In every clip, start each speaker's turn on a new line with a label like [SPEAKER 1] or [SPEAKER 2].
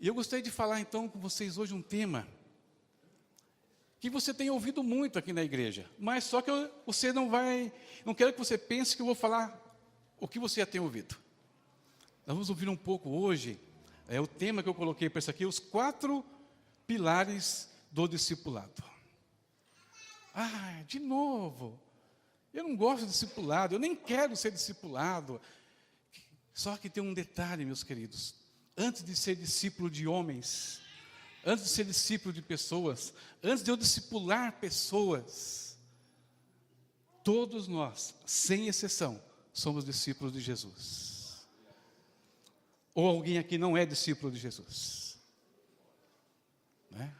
[SPEAKER 1] E eu gostaria de falar então com vocês hoje um tema que você tem ouvido muito aqui na igreja, mas só que você não quero que você pense que eu vou falar o que você já tem ouvido. Nós vamos ouvir um pouco hoje, o tema que eu coloquei para isso aqui, os 4 pilares do discipulado. De novo, eu não gosto de discipulado, eu nem quero ser discipulado. Só que tem um detalhe, meus queridos, antes de ser discípulo de homens, antes de ser discípulo de pessoas, antes de eu discipular pessoas, todos nós, sem exceção, somos discípulos de Jesus. Ou alguém aqui não é discípulo de Jesus? Né?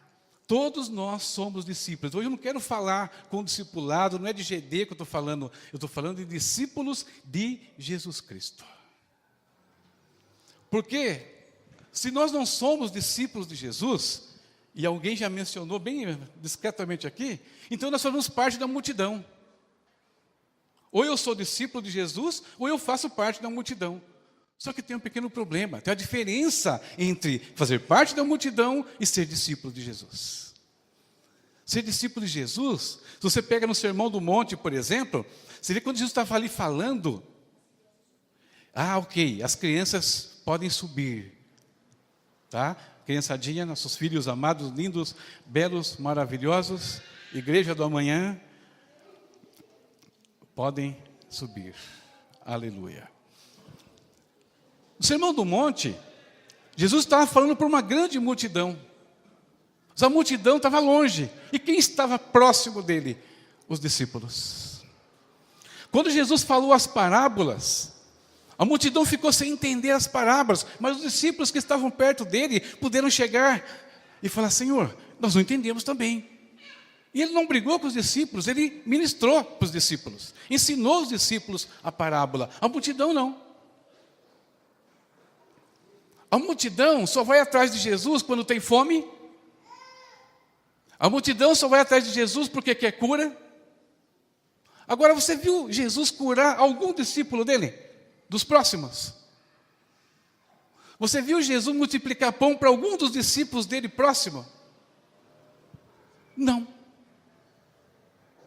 [SPEAKER 1] Todos nós somos discípulos. Hoje eu não quero falar com discipulado, não é de GD que eu estou falando de discípulos de Jesus Cristo. Porque se nós não somos discípulos de Jesus, e alguém já mencionou bem discretamente aqui, então nós fazemos parte da multidão. Ou eu sou discípulo de Jesus, ou eu faço parte da multidão. Só que tem um pequeno problema, tem a diferença entre fazer parte da multidão e ser discípulo de Jesus. Ser discípulo de Jesus, se você pega no Sermão do Monte, por exemplo, você vê quando Jesus estava ali falando, ok, as crianças podem subir, tá? Criançadinha, nossos filhos amados, lindos, belos, maravilhosos, igreja do amanhã, podem subir. Aleluia. No Sermão do Monte, Jesus estava falando para uma grande multidão. Mas a multidão estava longe. E quem estava próximo dele? Os discípulos. Quando Jesus falou as parábolas, a multidão ficou sem entender as parábolas, mas os discípulos que estavam perto dele puderam chegar e falar: Senhor, nós não entendemos também. E ele não brigou com os discípulos, ele ministrou para os discípulos, ensinou os discípulos a parábola. A multidão não. A multidão só vai atrás de Jesus quando tem fome. A multidão só vai atrás de Jesus porque quer cura. Agora, você viu Jesus curar algum discípulo dele? Dos próximos? Você viu Jesus multiplicar pão para algum dos discípulos dele próximo? Não.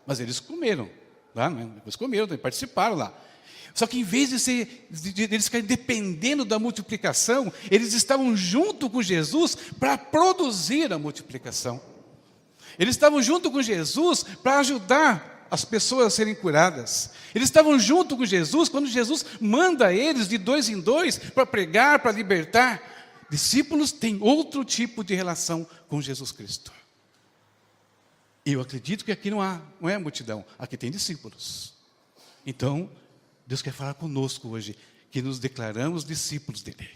[SPEAKER 1] Mas eles comeram, lá, né? Depois comeram, participaram lá. Só que em vez de eles ficarem dependendo da multiplicação, eles estavam junto com Jesus para produzir a multiplicação. Eles estavam junto com Jesus para ajudar as pessoas a serem curadas. Eles estavam junto com Jesus quando Jesus manda eles de 2 em 2 para pregar, para libertar. Discípulos têm outro tipo de relação com Jesus Cristo. Eu acredito que aqui não é multidão, aqui tem discípulos. Então, Deus quer falar conosco hoje, que nos declaramos discípulos dele.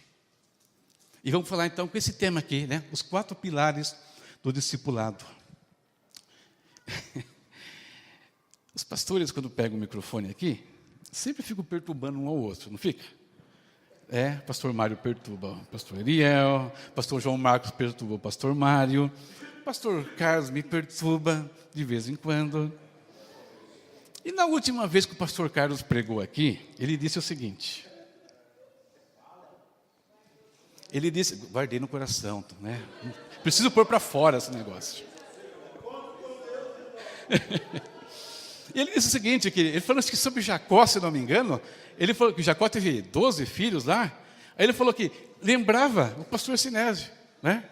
[SPEAKER 1] E vamos falar então com esse tema aqui, né? Os 4 pilares do discipulado. Os pastores, quando pegam o microfone aqui, sempre ficam perturbando um ao outro, não fica? Pastor Mário perturba o pastor Eliel, pastor João Marcos perturba o pastor Mário, pastor Carlos me perturba de vez em quando. E na última vez que o pastor Carlos pregou aqui, ele disse o seguinte. Ele disse, guardei no coração, né? Preciso pôr para fora esse negócio. Ele disse o seguinte, que ele falou que sobre Jacó, se não me engano, ele falou que Jacó teve 12 filhos lá, aí ele falou que lembrava o pastor Sinésio, né?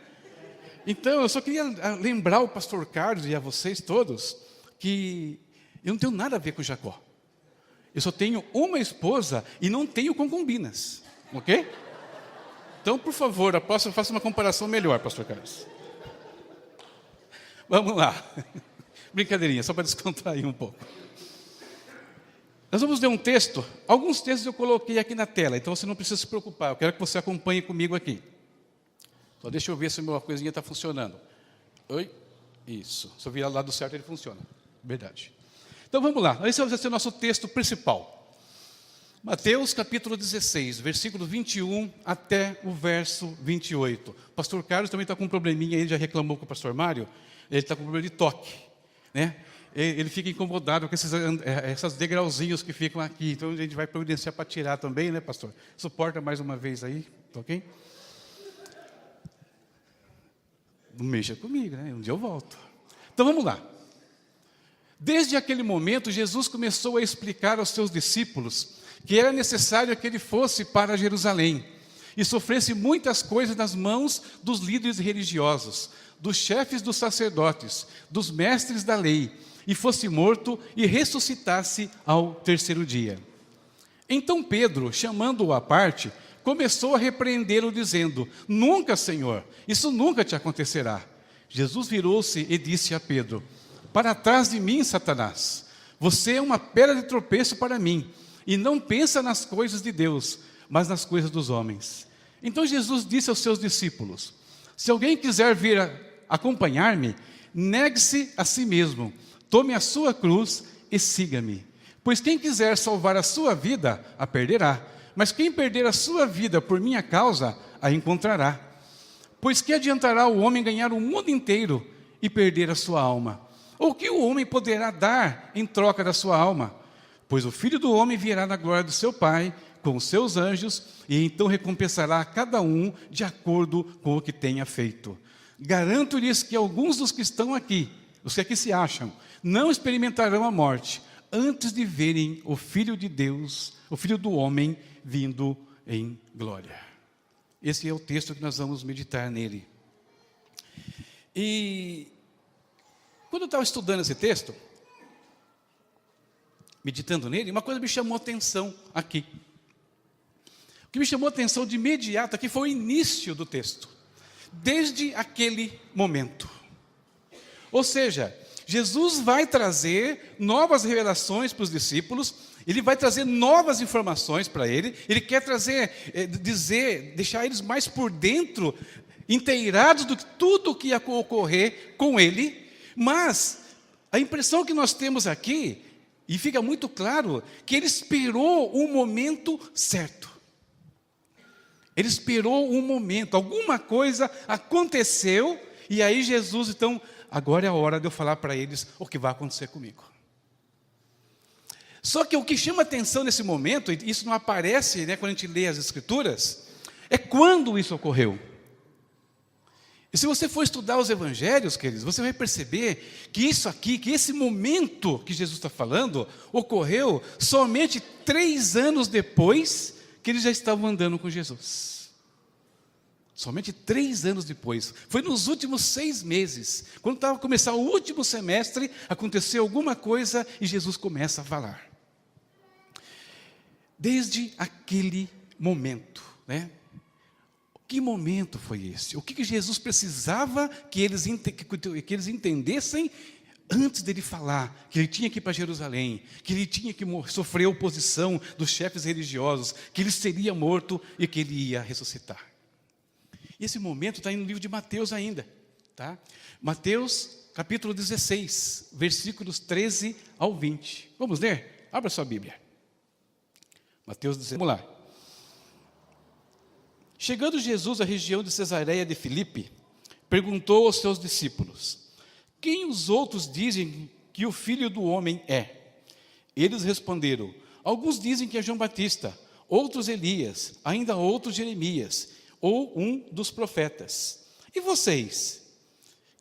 [SPEAKER 1] Então, eu só queria lembrar o pastor Carlos e a vocês todos, que eu não tenho nada a ver com Jacó. Eu só tenho uma esposa e não tenho concubinas, ok? Então, por favor, a próxima faça uma comparação melhor, pastor Carlos. Vamos lá. Brincadeirinha, só para descontrair um pouco. Nós vamos ler um texto. Alguns textos eu coloquei aqui na tela, então você não precisa se preocupar. Eu quero que você acompanhe comigo aqui. Só deixa eu ver se a minha coisinha está funcionando. Oi? Isso. Se eu virar do lado certo, ele funciona. Verdade. Então vamos lá. Esse vai ser o nosso texto principal. Mateus capítulo 16, versículo 21 até o verso 28. O pastor Carlos também está com um probleminha, ele já reclamou com o pastor Mário. Ele está com um problema de toque, né? Ele fica incomodado com esses degrauzinhos que ficam aqui. Então a gente vai providenciar para tirar também, né, pastor? Suporta mais uma vez aí, tá ok? não mexa comigo, né? Um dia eu volto. Então vamos lá. Desde aquele momento, Jesus começou a explicar aos seus discípulos que era necessário que ele fosse para Jerusalém e sofresse muitas coisas nas mãos dos líderes religiosos, dos chefes dos sacerdotes, dos mestres da lei, e fosse morto e ressuscitasse ao terceiro dia. Então Pedro, chamando-o à parte, começou a repreendê-lo, dizendo: Nunca, Senhor, isso nunca te acontecerá. Jesus virou-se e disse a Pedro: Para trás de mim, Satanás, você é uma pedra de tropeço para mim, e não pensa nas coisas de Deus, mas nas coisas dos homens. Então Jesus disse aos seus discípulos: Se alguém quiser vir acompanhar-me, negue-se a si mesmo, tome a sua cruz e siga-me. Pois quem quiser salvar a sua vida, a perderá, mas quem perder a sua vida por minha causa, a encontrará. Pois que adiantará o homem ganhar o mundo inteiro e perder a sua alma? Ou que o homem poderá dar em troca da sua alma? Pois o Filho do Homem virá na glória do seu Pai, com os seus anjos, e então recompensará a cada um de acordo com o que tenha feito. Garanto-lhes que alguns dos que estão aqui, os que aqui se acham, não experimentarão a morte, antes de verem o Filho de Deus, o Filho do Homem, vindo em glória. Esse é o texto que nós vamos meditar nele. E quando eu estava estudando esse texto, meditando nele, uma coisa me chamou a atenção aqui. O que me chamou a atenção de imediato aqui foi o início do texto. Desde aquele momento. Ou seja, Jesus vai trazer novas revelações para os discípulos, ele vai trazer novas informações para ele quer trazer, deixar eles mais por dentro, inteirados de tudo o que ia ocorrer com ele, mas a impressão que nós temos aqui, e fica muito claro, que ele esperou um momento certo. Ele esperou um momento, alguma coisa aconteceu, e aí Jesus, então, agora é a hora de eu falar para eles o que vai acontecer comigo. Só que o que chama atenção nesse momento, e isso não aparece, né, quando a gente lê as Escrituras, é quando isso ocorreu. E se você for estudar os evangelhos, queridos, você vai perceber que isso aqui, que esse momento que Jesus está falando, ocorreu somente 3 anos depois que eles já estavam andando com Jesus. Somente 3 anos depois. Foi nos últimos 6 meses. Quando estava a começar o último semestre, aconteceu alguma coisa e Jesus começa a falar. Desde aquele momento, né? Que momento foi esse? O que Jesus precisava que eles entendessem antes dele falar que ele tinha que ir para Jerusalém, que ele tinha que sofrer a oposição dos chefes religiosos, que ele seria morto e que ele ia ressuscitar. E esse momento está no livro de Mateus ainda. Tá? Mateus capítulo 16, versículos 13 ao 20. Vamos ler? Abra sua Bíblia. Mateus 16, vamos lá. Chegando Jesus à região de Cesareia de Filipe, perguntou aos seus discípulos: Quem os outros dizem que o Filho do Homem é? Eles responderam: Alguns dizem que é João Batista, outros Elias, ainda outros Jeremias, ou um dos profetas. E vocês?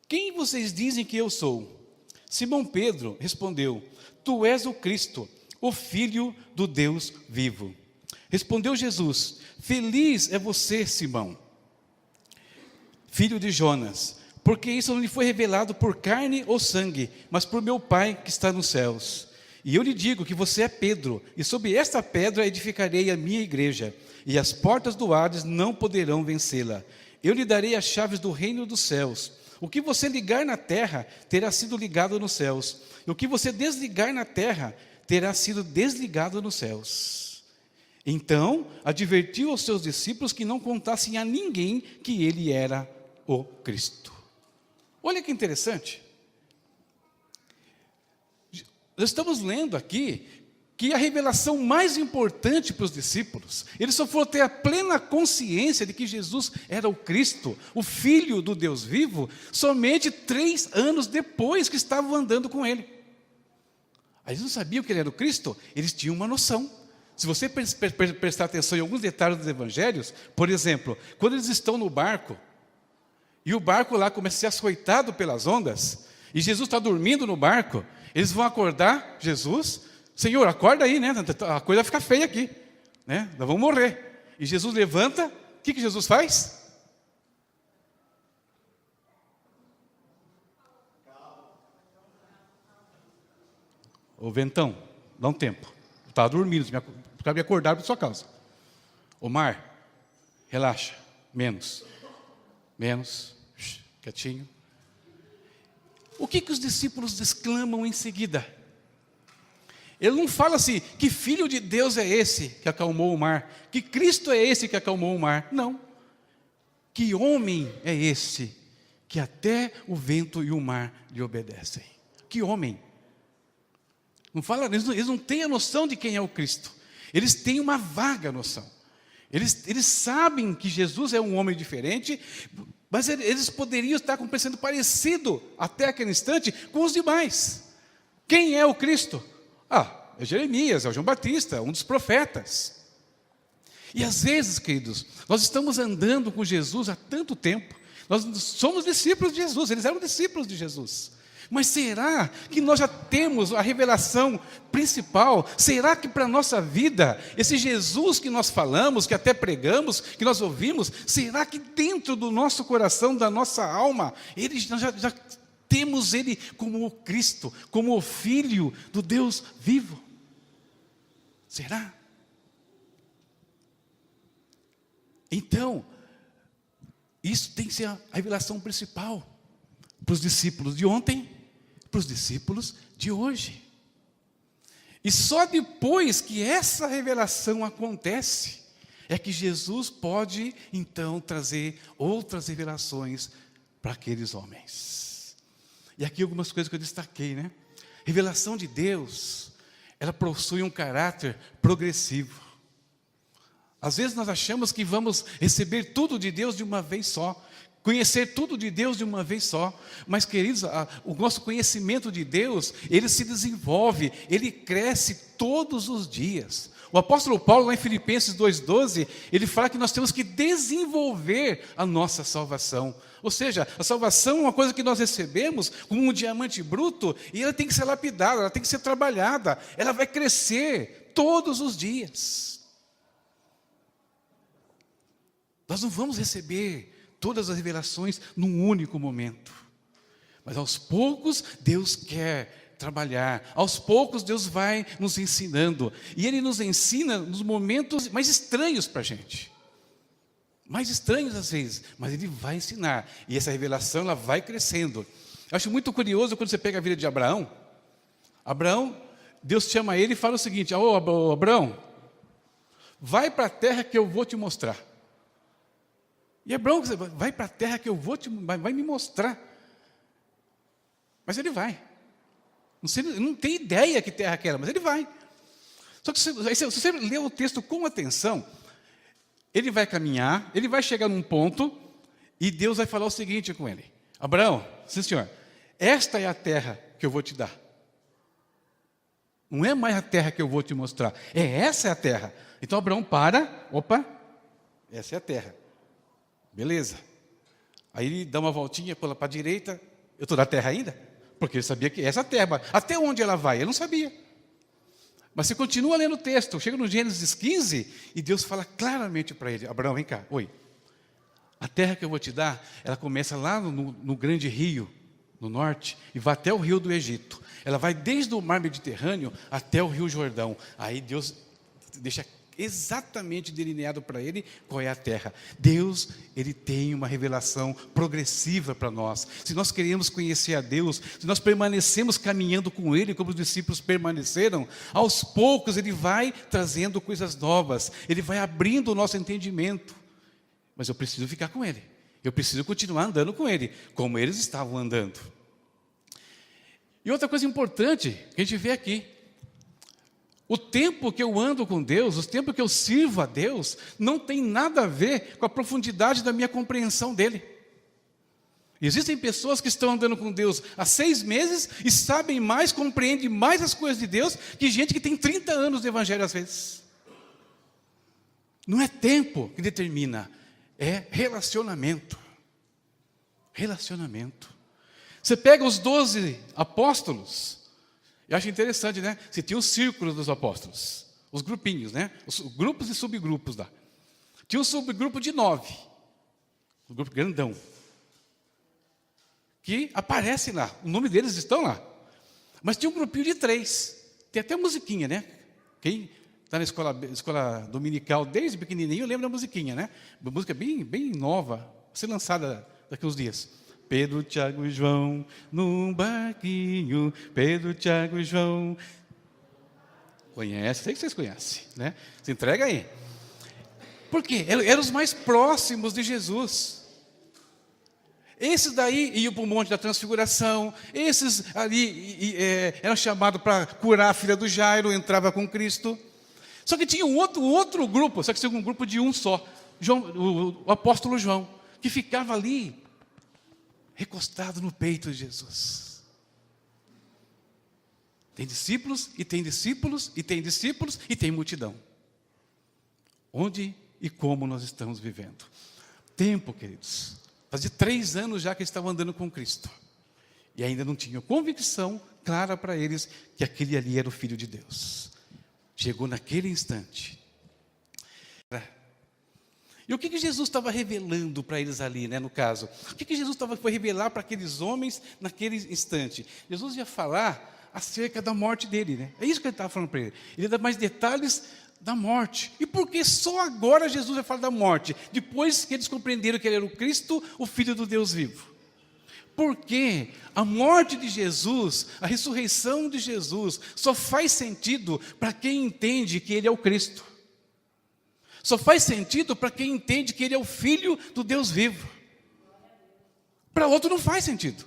[SPEAKER 1] Quem vocês dizem que eu sou? Simão Pedro respondeu: Tu és o Cristo, o Filho do Deus vivo. Respondeu Jesus: Feliz é você, Simão, filho de Jonas, porque isso não lhe foi revelado por carne ou sangue, mas por meu Pai que está nos céus. E eu lhe digo que você é Pedro, e sobre esta pedra edificarei a minha igreja, e as portas do Hades não poderão vencê-la. Eu lhe darei as chaves do reino dos céus. O que você ligar na terra terá sido ligado nos céus, e o que você desligar na terra terá sido desligado nos céus. Então, advertiu aos seus discípulos que não contassem a ninguém que ele era o Cristo. Olha que interessante. Nós estamos lendo aqui que a revelação mais importante para os discípulos, eles só foram ter a plena consciência de que Jesus era o Cristo, o Filho do Deus vivo, somente 3 anos depois que estavam andando com ele. Eles não sabiam que ele era o Cristo, eles tinham uma noção. Se você prestar atenção em alguns detalhes dos evangelhos, por exemplo, quando eles estão no barco, e o barco lá começa a ser açoitado pelas ondas, e Jesus está dormindo no barco, eles vão acordar Jesus, Senhor, acorda aí, né? A coisa fica feia aqui, né? Nós vamos morrer. E Jesus levanta, o que Jesus faz? Ô ventão, dá um tempo. Eu estava dormindo, para me acordar por sua causa. Ô mar, relaxa, menos, quietinho. O que os discípulos exclamam em seguida? Ele não fala assim, que filho de Deus é esse que acalmou o mar? Que Cristo é esse que acalmou o mar? Não. Que homem é esse que até o vento e o mar lhe obedecem? Que homem? Não fala, eles não têm a noção de quem é o Cristo. Eles têm uma vaga noção. Eles sabem que Jesus é um homem diferente, mas eles poderiam estar parecendo parecido, até aquele instante, com os demais. Quem é o Cristo? É Jeremias, é o João Batista, um dos profetas. E às vezes, queridos, nós estamos andando com Jesus há tanto tempo, nós somos discípulos de Jesus, eles eram discípulos de Jesus. Mas será que nós já temos a revelação principal? Será que para a nossa vida, esse Jesus que nós falamos, que até pregamos, que nós ouvimos, será que dentro do nosso coração, da nossa alma, nós já temos Ele como o Cristo, como o Filho do Deus vivo? Será? Então, isso tem que ser a revelação principal para os discípulos de ontem, para os discípulos de hoje. E só depois que essa revelação acontece, é que Jesus pode, então, trazer outras revelações para aqueles homens. E aqui algumas coisas que eu destaquei, né? Revelação de Deus, ela possui um caráter progressivo. Às vezes nós achamos que vamos receber tudo de Deus de uma vez só, conhecer tudo de Deus de uma vez só, mas queridos, o nosso conhecimento de Deus, ele se desenvolve, ele cresce todos os dias. O apóstolo Paulo, lá em Filipenses 2,12, ele fala que nós temos que desenvolver a nossa salvação. Ou seja, a salvação é uma coisa que nós recebemos como um diamante bruto, e ela tem que ser lapidada, ela tem que ser trabalhada, ela vai crescer todos os dias. Nós não vamos receber todas as revelações num único momento, mas aos poucos Deus quer trabalhar, aos poucos Deus vai nos ensinando, e Ele nos ensina nos momentos mais estranhos para a gente, mais estranhos às vezes, mas Ele vai ensinar, e essa revelação ela vai crescendo. Eu acho muito curioso quando você pega a vida de Abraão. Deus chama ele e fala o seguinte: Abraão, vai para a terra que eu vou te mostrar. E Abraão, vai para a terra que eu vou vai me mostrar. Mas ele vai. Não tem ideia que terra é aquela, mas ele vai. Só que se você ler o texto com atenção, ele vai caminhar, ele vai chegar num ponto, e Deus vai falar o seguinte com ele: Abraão, sim senhor, esta é a terra que eu vou te dar. Não é mais a terra que eu vou te mostrar, essa é a terra. Então Abraão essa é a terra. Beleza. Aí ele dá uma voltinha para a direita. Eu estou na terra ainda? Porque ele sabia que essa terra, até onde ela vai, ele não sabia. Mas você continua lendo o texto, chega no Gênesis 15, e Deus fala claramente para ele: Abraão, vem cá, a terra que eu vou te dar, ela começa lá no grande rio, no norte, e vai até o rio do Egito. Ela vai desde o mar Mediterrâneo até o rio Jordão. Aí Deus deixa exatamente delineado para ele qual é a terra. Deus, ele tem uma revelação progressiva para nós. Se nós queremos conhecer a Deus, se nós permanecemos caminhando com Ele, como os discípulos permaneceram, aos poucos Ele vai trazendo coisas novas, Ele vai abrindo o nosso entendimento. Mas eu preciso ficar com Ele, eu preciso continuar andando com Ele, como eles estavam andando. E outra coisa importante que a gente vê aqui: o tempo que eu ando com Deus, o tempo que eu sirvo a Deus, não tem nada a ver com a profundidade da minha compreensão dEle. Existem pessoas que estão andando com Deus há 6 meses e sabem mais, compreendem mais as coisas de Deus que gente que tem 30 anos de evangelho às vezes. Não é tempo que determina, é relacionamento. Relacionamento. Você pega os 12 apóstolos, eu acho interessante, né? Você tinha os círculos dos apóstolos, os grupinhos, né? Os grupos e subgrupos lá. Tinha um subgrupo de 9, um grupo grandão, que aparece lá, o nome deles estão lá. Mas tinha um grupinho de 3, tem até musiquinha, né? Quem está na escola dominical desde pequenininho lembra da musiquinha, né? Uma música bem nova, vai ser lançada daqui uns dias. Pedro, Tiago e João, num barquinho, Pedro, Tiago e João. Conhece, sei que vocês conhecem, né? Se entrega aí. Por quê? Eram os mais próximos de Jesus. Esses daí iam para o Monte da Transfiguração, esses ali eram chamados para curar a filha do Jairo, entrava com Cristo. Só que tinha um outro grupo, só que tinha um grupo de um só, o apóstolo João, que ficava ali, recostado no peito de Jesus. Tem discípulos, e tem discípulos, e tem discípulos, e tem multidão. Onde e como nós estamos vivendo? Tempo, queridos. Fazia 3 anos já que eles estavam andando com Cristo. E ainda não tinham convicção clara para eles que aquele ali era o Filho de Deus. Chegou naquele instante. E o que Jesus estava revelando para eles ali, né, no caso? O que Jesus foi revelar para aqueles homens naquele instante? Jesus ia falar acerca da morte dele, né? É isso que ele estava falando para ele. Ele ia dar mais detalhes da morte. E por que só agora Jesus vai falar da morte? Depois que eles compreenderam que ele era o Cristo, o Filho do Deus vivo. Porque a morte de Jesus, a ressurreição de Jesus, só faz sentido para quem entende que ele é o Cristo. Só faz sentido para quem entende que ele é o Filho do Deus vivo. Para outro não faz sentido.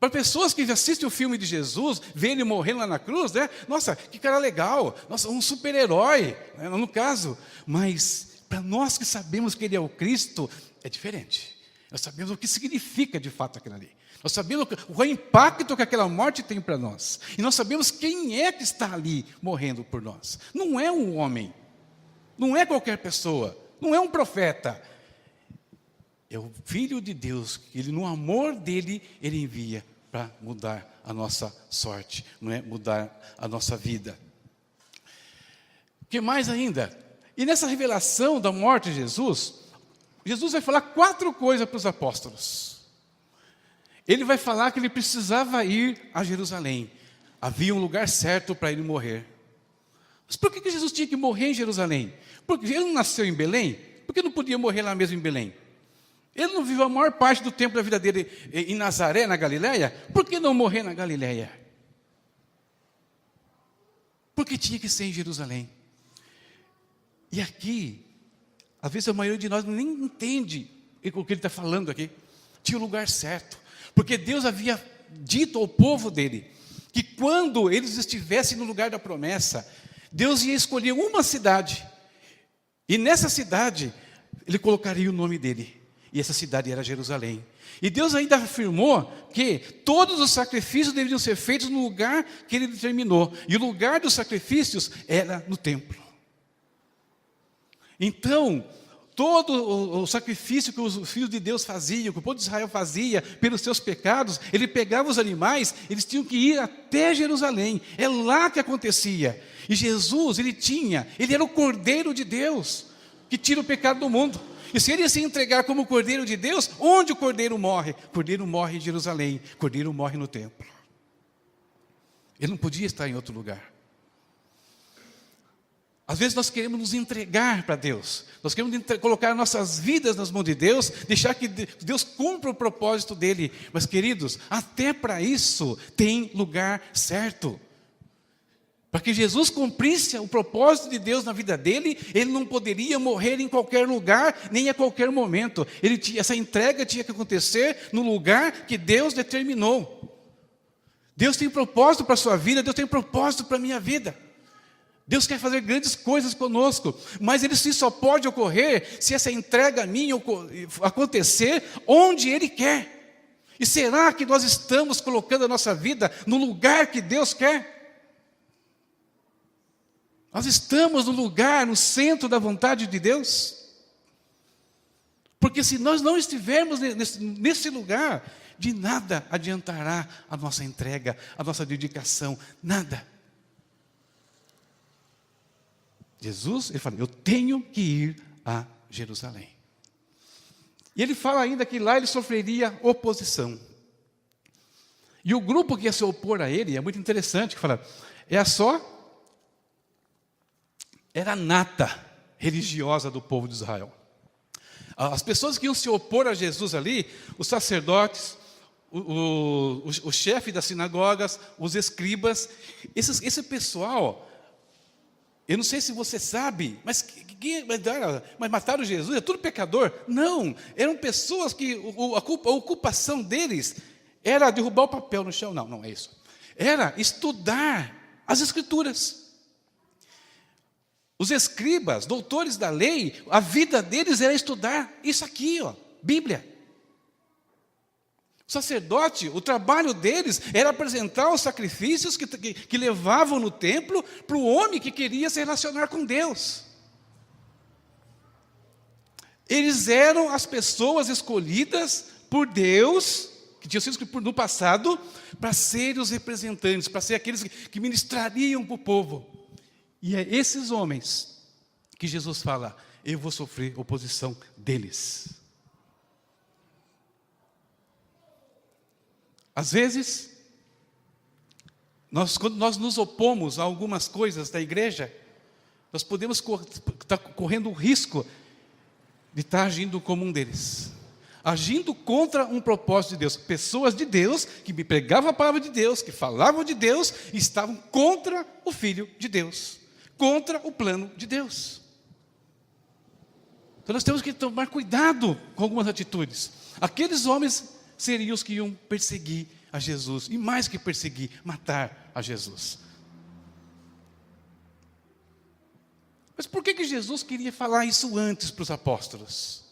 [SPEAKER 1] Para pessoas que assistem o filme de Jesus, veem ele morrendo lá na cruz, né? Nossa, que cara legal, nossa, um super-herói, né, no caso. Mas para nós que sabemos que ele é o Cristo, é diferente. Nós sabemos o que significa de fato aquilo ali. Nós sabemos o impacto que aquela morte tem para nós. E nós sabemos quem é que está ali morrendo por nós. Não é um homem. Não é qualquer pessoa, não é um profeta. É o Filho de Deus, que ele, no amor dele, ele envia para mudar a nossa sorte, não é? Mudar a nossa vida. O que mais ainda? E nessa revelação da morte de Jesus, Jesus vai falar 4 coisas para os apóstolos. Ele vai falar que ele precisava ir a Jerusalém. Havia um lugar certo para ele morrer. Mas por que Jesus tinha que morrer em Jerusalém? Porque ele não nasceu em Belém? Por que não podia morrer lá mesmo em Belém? Ele não viveu a maior parte do tempo da vida dele em Nazaré, na Galileia? Por que não morrer na Galileia? Porque tinha que ser em Jerusalém. E aqui, às vezes a maioria de nós nem entende o que ele está falando aqui. Tinha o lugar certo. Porque Deus havia dito ao povo dele que quando eles estivessem no lugar da promessa, Deus ia escolher uma cidade, e nessa cidade, ele colocaria o nome dele, e essa cidade era Jerusalém. E Deus ainda afirmou que todos os sacrifícios deveriam ser feitos no lugar que ele determinou, e o lugar dos sacrifícios era no templo. Então, todo o sacrifício que os filhos de Deus faziam, que o povo de Israel fazia pelos seus pecados, ele pegava os animais, eles tinham que ir até Jerusalém, é lá que acontecia. E Jesus, ele era o Cordeiro de Deus, que tira o pecado do mundo. E se ele ia se entregar como o Cordeiro de Deus, onde o Cordeiro morre? O Cordeiro morre em Jerusalém, o Cordeiro morre no templo. Ele não podia estar em outro lugar. Às vezes nós queremos nos entregar para Deus, nós queremos colocar nossas vidas nas mãos de Deus, deixar que Deus cumpra o propósito dele. Mas queridos, até para isso tem lugar certo. Para que Jesus cumprisse o propósito de Deus na vida dele, ele não poderia morrer em qualquer lugar, nem a qualquer momento. Essa entrega tinha que acontecer no lugar que Deus determinou. Deus tem propósito para a sua vida, Deus tem propósito para a minha vida. Deus quer fazer grandes coisas conosco, mas isso só pode ocorrer se essa entrega minha acontecer onde Ele quer. E será que nós estamos colocando a nossa vida no lugar que Deus quer? Nós estamos no lugar, no centro da vontade de Deus? Porque se nós não estivermos nesse lugar, de nada adiantará a nossa entrega, a nossa dedicação, nada. Jesus, ele fala, eu tenho que ir a Jerusalém. E ele fala ainda que lá ele sofreria oposição. E o grupo que ia se opor a ele, é muito interessante, que fala, era a nata religiosa do povo de Israel. As pessoas que iam se opor a Jesus ali, os sacerdotes, o chefe das sinagogas, os escribas, esse pessoal, eu não sei se você sabe, mas mataram Jesus, é tudo pecador? Não, eram pessoas que a ocupação deles era derrubar o papel no chão, não é isso. Era estudar as Escrituras. Os escribas, doutores da lei, a vida deles era estudar isso aqui, Bíblia. O sacerdote, o trabalho deles era apresentar os sacrifícios que levavam no templo para o homem que queria se relacionar com Deus. Eles eram as pessoas escolhidas por Deus, que tinham sido escolhidas no passado, para serem os representantes, para ser aqueles que ministrariam para o povo. E é esses homens que Jesus fala, eu vou sofrer oposição deles. Às vezes, quando nós nos opomos a algumas coisas da igreja, nós podemos estar correndo o risco de estar agindo como um deles. Agindo contra um propósito de Deus. Pessoas de Deus, que me pregavam a palavra de Deus, que falavam de Deus, e estavam contra o Filho de Deus. Contra o plano de Deus. Então nós temos que tomar cuidado com algumas atitudes. Aqueles homens seriam os que iam perseguir a Jesus, e mais que perseguir, matar a Jesus. Mas por que Jesus queria falar isso antes para os apóstolos?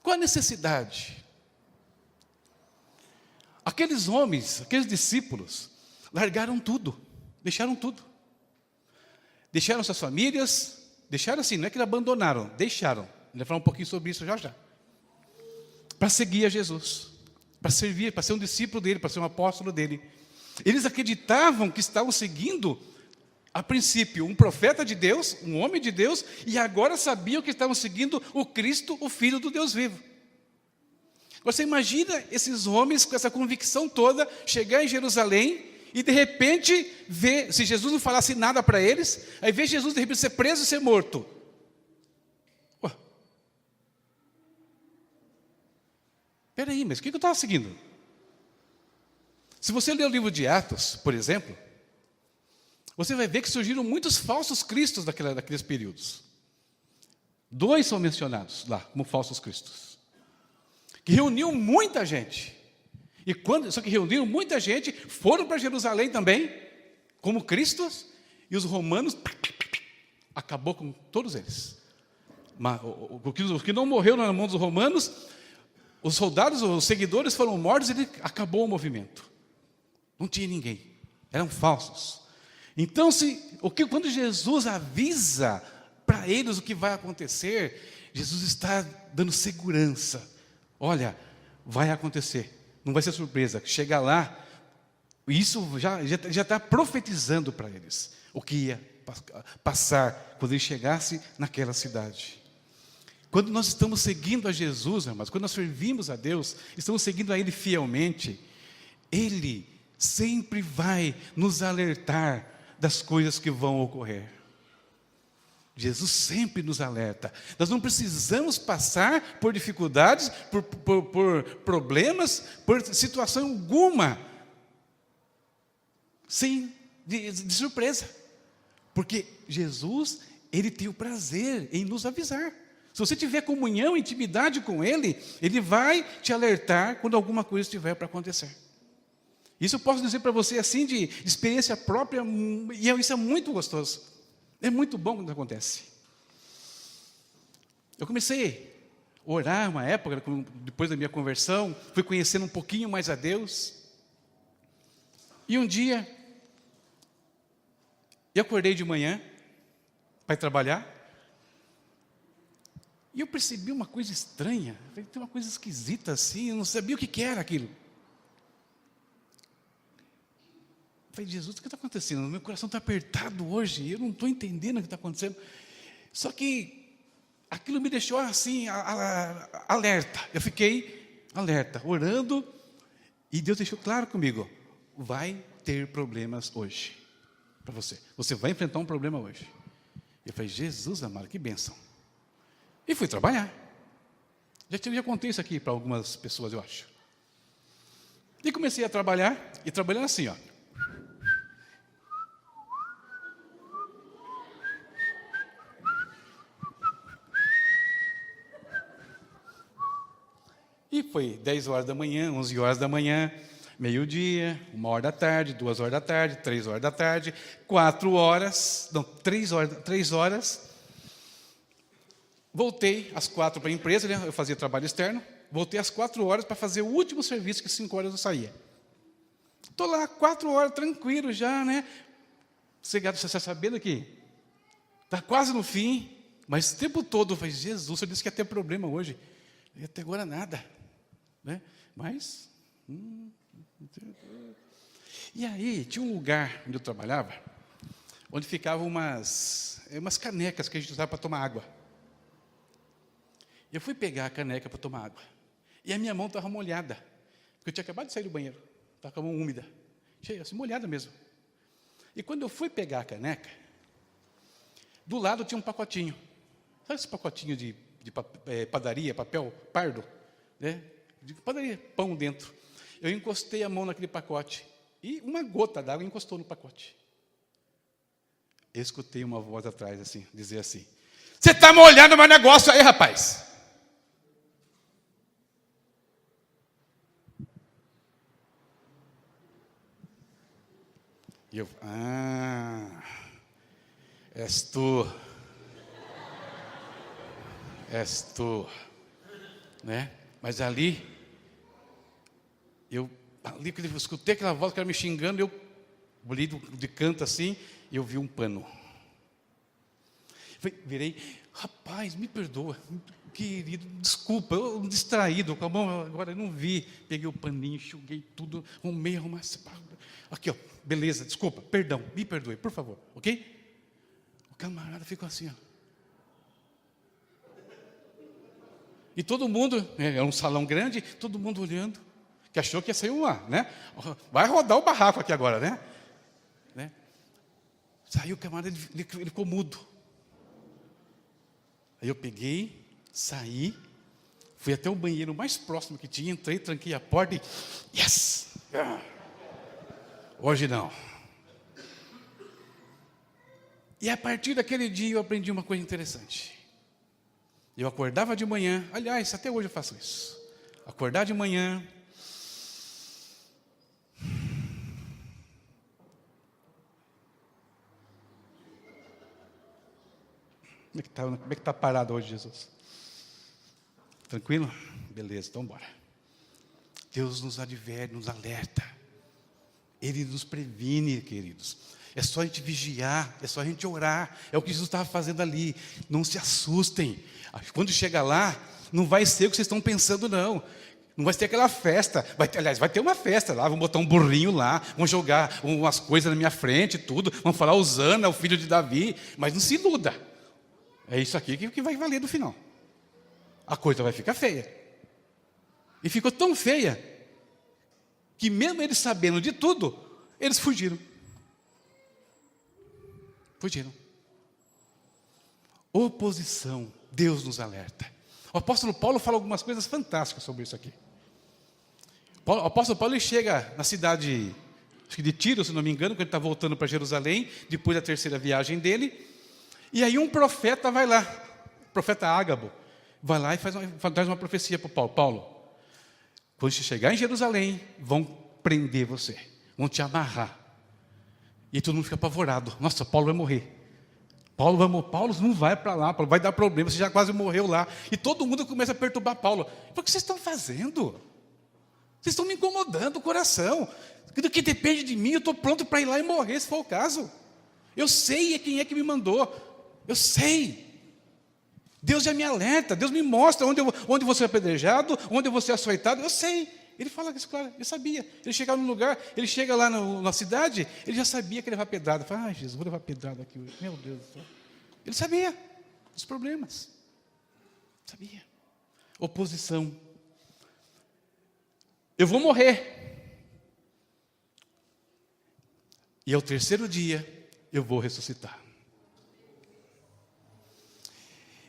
[SPEAKER 1] Qual a necessidade? Aqueles homens, aqueles discípulos, largaram tudo, deixaram tudo. Deixaram suas famílias, deixaram assim, não é que abandonaram, deixaram. Vou falar um pouquinho sobre isso já. Para seguir a Jesus, para servir, para ser um discípulo dele, para ser um apóstolo dele. Eles acreditavam que estavam seguindo, a princípio, um profeta de Deus, um homem de Deus, e agora sabiam que estavam seguindo o Cristo, o Filho do Deus vivo. Você imagina esses homens com essa convicção toda, chegar em Jerusalém, e de repente, ver, se Jesus não falasse nada para eles, aí ver Jesus de repente ser preso e ser morto. Espera aí, mas o que eu estava seguindo? Se você ler o livro de Atos, por exemplo, você vai ver que surgiram muitos falsos cristos daqueles períodos. 2 são mencionados lá como falsos cristos, que reuniam muita gente. Só que reuniram muita gente, foram para Jerusalém também, como cristos, e os romanos, acabou com todos eles. O que não morreu na mão dos romanos, os soldados, os seguidores foram mortos, e ele acabou o movimento. Não tinha ninguém, eram falsos. Então, quando Jesus avisa para eles o que vai acontecer, Jesus está dando segurança. Olha, vai acontecer. Não vai ser surpresa. Chegar lá, isso já está profetizando para eles o que ia passar quando ele chegasse naquela cidade. Quando nós estamos seguindo a Jesus, amados, quando nós servimos a Deus, estamos seguindo a Ele fielmente, Ele sempre vai nos alertar das coisas que vão ocorrer. Jesus sempre nos alerta. Nós não precisamos passar por dificuldades, por problemas, por situação alguma, de surpresa. Porque Jesus, Ele tem o prazer em nos avisar. Se você tiver comunhão, intimidade com Ele, Ele vai te alertar quando alguma coisa estiver para acontecer. Isso eu posso dizer para você assim, de experiência própria, e isso é muito gostoso. É muito bom quando acontece. Eu comecei a orar uma época, depois da minha conversão, fui conhecendo um pouquinho mais a Deus. E um dia, eu acordei de manhã para ir trabalhar. E eu percebi uma coisa estranha, tem uma coisa esquisita assim, eu não sabia o que era aquilo. Eu falei, Jesus, o que está acontecendo? Meu coração está apertado hoje, eu não estou entendendo o que está acontecendo. Só que aquilo me deixou assim, alerta. Eu fiquei alerta, orando, e Deus deixou claro comigo, vai ter problemas hoje, para você. Você vai enfrentar um problema hoje. Eu falei, Jesus amado, que bênção. E fui trabalhar. Já contei isso aqui para algumas pessoas, eu acho. E comecei a trabalhar, e trabalhando assim, ó. E foi 10 horas da manhã, 11 horas da manhã, meio-dia, 1 hora da tarde, 2 horas da tarde, 3 horas da tarde, 4 horas, não, 3 horas. Voltei às 4 para a empresa, né? Eu fazia trabalho externo. Voltei às 4 horas para fazer o último serviço, que 5 horas eu saía. Estou lá 4 horas, tranquilo já, né? Você está sabendo que está quase no fim, mas o tempo todo eu falei, Jesus, você disse que ia ter problema hoje. E até agora nada. Né? Mas... E aí, tinha um lugar onde eu trabalhava, onde ficavam umas canecas que a gente usava para tomar água. Eu fui pegar a caneca para tomar água. E a minha mão estava molhada. Porque eu tinha acabado de sair do banheiro. Estava com a mão úmida. Cheia, assim, molhada mesmo. E quando eu fui pegar a caneca, do lado tinha um pacotinho. Sabe esse pacotinho de padaria, papel pardo? Né? De padaria, pão dentro. Eu encostei a mão naquele pacote. E uma gota d'água encostou no pacote. Eu escutei uma voz atrás, assim, dizer assim, você está molhando meu negócio aí, rapaz. E eu, és tu. És tu. Né? Mas ali, eu escutei aquela voz que era me xingando, eu olhei de canto assim, e eu vi um pano. Virei, rapaz, me perdoa, querido, desculpa, eu distraído, com a mão, agora eu não vi. Peguei o paninho, enxuguei tudo, arrumei. Aqui, ó, beleza, desculpa, perdão, me perdoe, por favor, ok? O camarada ficou assim, ó. E todo mundo, era um salão grande, todo mundo olhando, que achou que ia sair né? Vai rodar o barraco aqui agora, né? Saiu o camarada, ele ficou mudo. Aí eu peguei, saí, fui até o banheiro mais próximo que tinha, entrei, tranquei a porta e, yes! Hoje não. E a partir daquele dia eu aprendi uma coisa interessante. Eu acordava de manhã, aliás, até hoje eu faço isso. Acordar de manhã, como é que está parado hoje, Jesus? Tranquilo? Beleza, então bora. Deus nos adverte, nos alerta. Ele nos previne, queridos. É só a gente vigiar, é só a gente orar. É o que Jesus estava fazendo ali. Não se assustem. Quando chegar lá, não vai ser o que vocês estão pensando, não. Não vai ter aquela festa. Vai ter uma festa lá, vão botar um burrinho lá, vão jogar umas coisas na minha frente, tudo. Vão falar Osana, o filho de Davi. Mas não se iluda. É isso aqui que vai valer no final. A coisa vai ficar feia. E ficou tão feia, que mesmo eles sabendo de tudo, eles fugiram. Fugiram. Oposição, Deus nos alerta. O apóstolo Paulo fala algumas coisas fantásticas sobre isso aqui. O apóstolo Paulo ele chega na cidade, acho que de Tiro, se não me engano, quando ele está voltando para Jerusalém, depois da terceira viagem dele. E aí um profeta vai lá, o profeta Ágabo, vai lá e traz uma profecia para o Paulo. Paulo, quando você chegar em Jerusalém, vão prender você, vão te amarrar. E todo mundo fica apavorado. Nossa, Paulo vai morrer. Paulo não vai para lá, Paulo vai dar problema, você já quase morreu lá. E todo mundo começa a perturbar Paulo. O que vocês estão fazendo? Vocês estão me incomodando o coração. Do que depende de mim, eu estou pronto para ir lá e morrer, se for o caso. Eu sei quem é que me mandou. Eu sei. Deus já me alerta, Deus me mostra onde você é apedrejado, onde você é açoitado, eu sei. Ele fala isso, claro, ele sabia. Ele chegava no lugar, ele chega lá na cidade, ele já sabia que ele ia levar pedrada. Fala, Jesus, vou levar pedrada aqui hoje. Meu Deus do céu. Ele sabia dos problemas. Sabia. Oposição. Eu vou morrer. E ao terceiro dia, eu vou ressuscitar.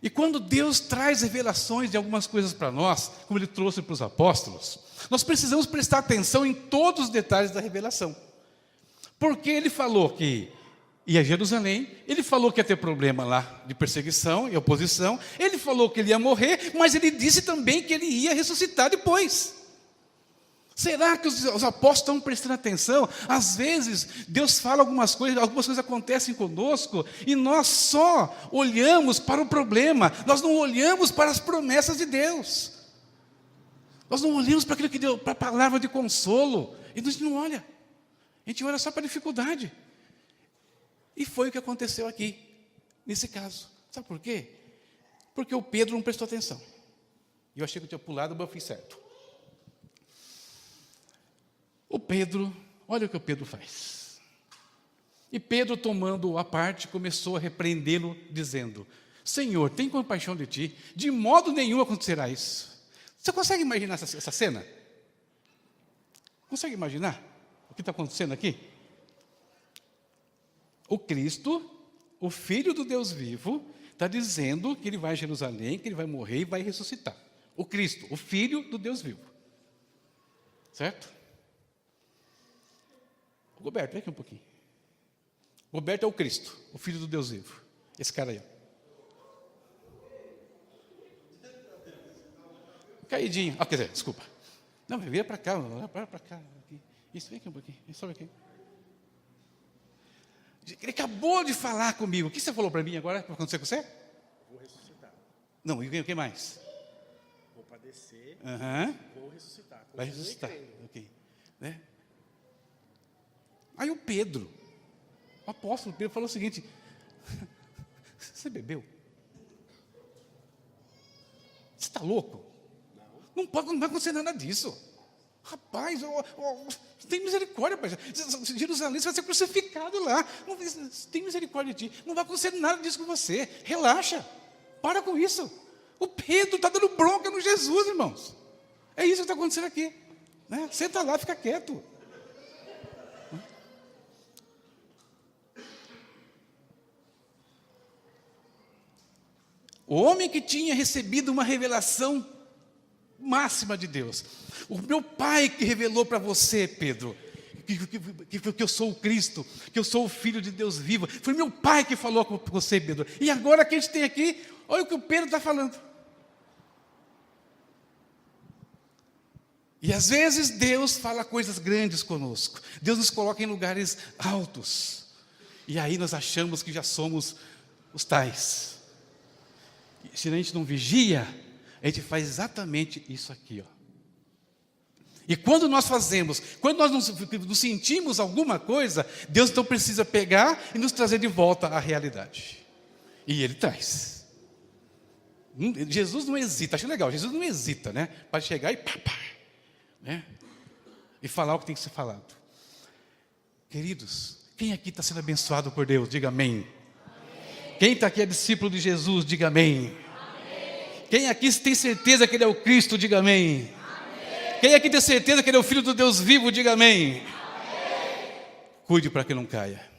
[SPEAKER 1] E quando Deus traz revelações de algumas coisas para nós, como Ele trouxe para os apóstolos, nós precisamos prestar atenção em todos os detalhes da revelação. Porque Ele falou que ia a Jerusalém, Ele falou que ia ter problema lá de perseguição e oposição, Ele falou que Ele ia morrer, mas Ele disse também que Ele ia ressuscitar depois. Será que os apóstolos estão prestando atenção? Às vezes, Deus fala algumas coisas acontecem conosco, e nós só olhamos para o problema, nós não olhamos para as promessas de Deus. Nós não olhamos para aquilo que Deus, para a palavra de consolo, e a gente não olha. A gente olha só para a dificuldade. E foi o que aconteceu aqui, nesse caso. Sabe por quê? Porque o Pedro não prestou atenção. E eu achei que eu tinha pulado, mas eu fiz certo. O Pedro, olha o que o Pedro faz. E Pedro, tomando-o à parte, começou a repreendê-lo, dizendo: Senhor, tem compaixão de ti, de modo nenhum acontecerá isso. Você consegue imaginar essa cena? Consegue imaginar o que está acontecendo aqui? O Cristo, o Filho do Deus vivo, está dizendo que Ele vai a Jerusalém, que Ele vai morrer e vai ressuscitar. O Cristo, o Filho do Deus vivo. Certo? Roberto, vem aqui um pouquinho. Roberto é o Cristo, o Filho do Deus vivo. Esse cara aí. Caidinho. Quer dizer, desculpa. Não, vira para cá, para cá. Aqui. Isso, vem aqui um pouquinho. Sobe aqui. Ele acabou de falar comigo. O que você falou para mim agora? O que vai acontecer com você?
[SPEAKER 2] Vou ressuscitar.
[SPEAKER 1] Não, e o que mais?
[SPEAKER 2] Vou padecer. Vou ressuscitar.
[SPEAKER 1] Vai ressuscitar. Ok. Né? Aí o Pedro, o apóstolo Pedro, falou o seguinte: você bebeu? Você está louco? Não vai acontecer nada disso. Rapaz, tem misericórdia, pai. Jerusalém, você vai ser crucificado lá. Não, tem misericórdia de ti. Não vai acontecer nada disso com você. Relaxa. Para com isso. O Pedro está dando bronca no Jesus, irmãos. É isso que está acontecendo aqui. Né? Senta lá, fica quieto. O homem que tinha recebido uma revelação máxima de Deus. O meu pai que revelou para você, Pedro, que eu sou o Cristo, que eu sou o Filho de Deus vivo. Foi meu pai que falou com você, Pedro. E agora que a gente tem aqui, olha o que o Pedro está falando. E às vezes Deus fala coisas grandes conosco. Deus nos coloca em lugares altos. E aí nós achamos que já somos os tais. Se a gente não vigia, a gente faz exatamente isso aqui, ó. E quando nós fazemos, quando nós nos sentimos alguma coisa, Deus então precisa pegar e nos trazer de volta à realidade. E Ele traz. Jesus não hesita, acho legal, Jesus não hesita, né? Para chegar e pá, né? E falar o que tem que ser falado. Queridos, quem aqui está sendo abençoado por Deus? Diga amém. Quem está aqui é discípulo de Jesus, diga amém. Quem aqui tem certeza que Ele é o Cristo, diga amém. Quem aqui tem certeza que Ele é o Filho do Deus vivo, diga amém. Cuide para que não caia.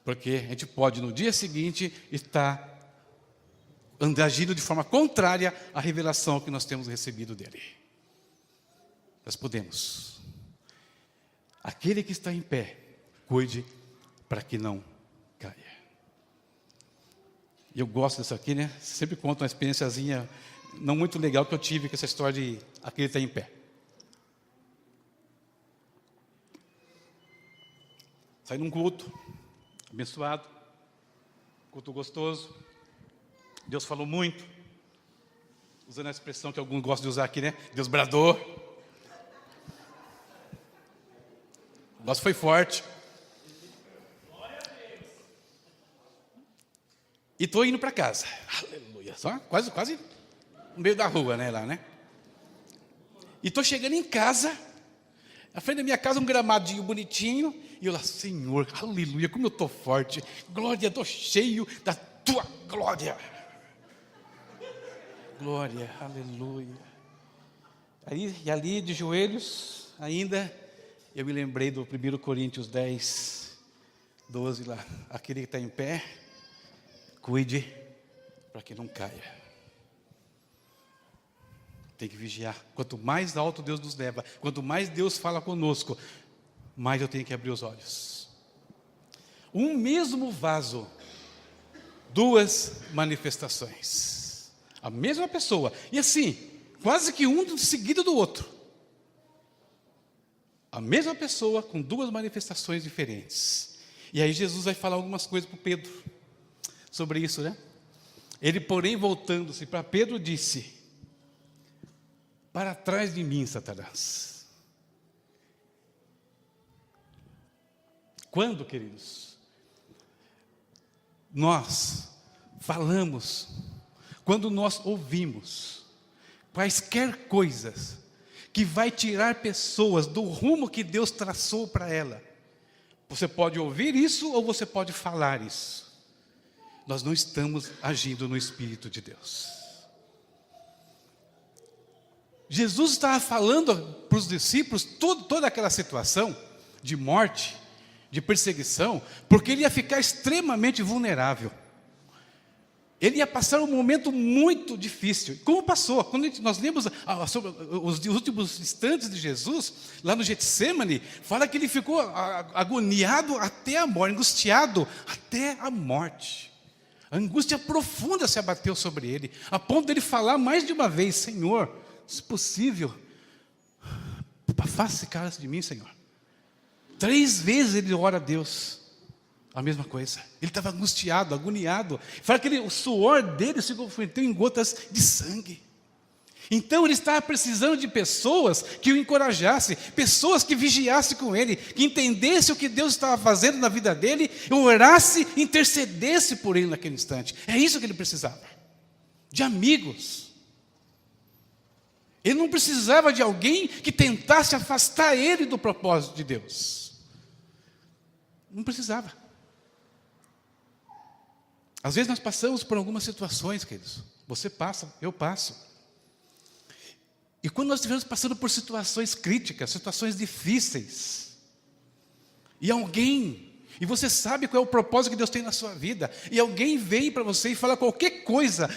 [SPEAKER 1] Porque a gente pode no dia seguinte estar agindo de forma contrária à revelação que nós temos recebido dEle. Nós podemos. Aquele que está em pé, cuide para que não caia. E eu gosto disso aqui, né? Sempre conto uma experiênciazinha não muito legal que eu tive com essa história de aquele estar em pé. Saí num culto, abençoado, culto gostoso. Deus falou muito, usando a expressão que alguns gostam de usar aqui, né? Deus bradou. O negócio foi forte. E estou indo para casa. Aleluia. Só quase no meio da rua, né? Lá, né? E estou chegando em casa. Na frente da minha casa, um gramadinho bonitinho. E eu lá, Senhor, aleluia, como eu estou forte. Glória, estou cheio da tua glória. Glória, aleluia. E ali, de joelhos, ainda, eu me lembrei do 1 Coríntios 10, 12 lá. Aquele que está em pé, cuide para que não caia. Tem que vigiar. Quanto mais alto Deus nos leva, quanto mais Deus fala conosco, mais eu tenho que abrir os olhos. Um mesmo vaso, duas manifestações. A mesma pessoa. E assim, quase que um seguido do outro. A mesma pessoa com duas manifestações diferentes. E aí Jesus vai falar algumas coisas para Pedro sobre isso, né? Ele, porém, voltando-se para Pedro, disse: para trás de mim, Satanás. Quando, queridos, nós falamos, quando nós ouvimos quaisquer coisas que vai tirar pessoas do rumo que Deus traçou para ela, você pode ouvir isso ou você pode falar isso. Nós não estamos agindo no Espírito de Deus. Jesus estava falando para os discípulos toda aquela situação de morte, de perseguição, porque ele ia ficar extremamente vulnerável. Ele ia passar um momento muito difícil. Como passou? Quando nós lemos sobre os últimos instantes de Jesus, lá no Getsemane, fala que ele ficou agoniado até a morte, angustiado até a morte. A angústia profunda se abateu sobre ele, a ponto de ele falar mais de uma vez: Senhor, se possível, afaste esse cálice de mim, Senhor. 3 vezes ele ora a Deus, a mesma coisa. Ele estava angustiado, agoniado. Fala que o suor dele se converteu em gotas de sangue. Então ele estava precisando de pessoas que o encorajassem, pessoas que vigiassem com ele, que entendessem o que Deus estava fazendo na vida dele, orasse, intercedesse por ele naquele instante. É isso que ele precisava, de amigos. Ele não precisava de alguém que tentasse afastar ele do propósito de Deus. Não precisava. Às vezes nós passamos por algumas situações, queridos. Você passa, eu passo. E quando nós estivermos passando por situações críticas, situações difíceis, e você sabe qual é o propósito que Deus tem na sua vida, e alguém vem para você e fala qualquer coisa,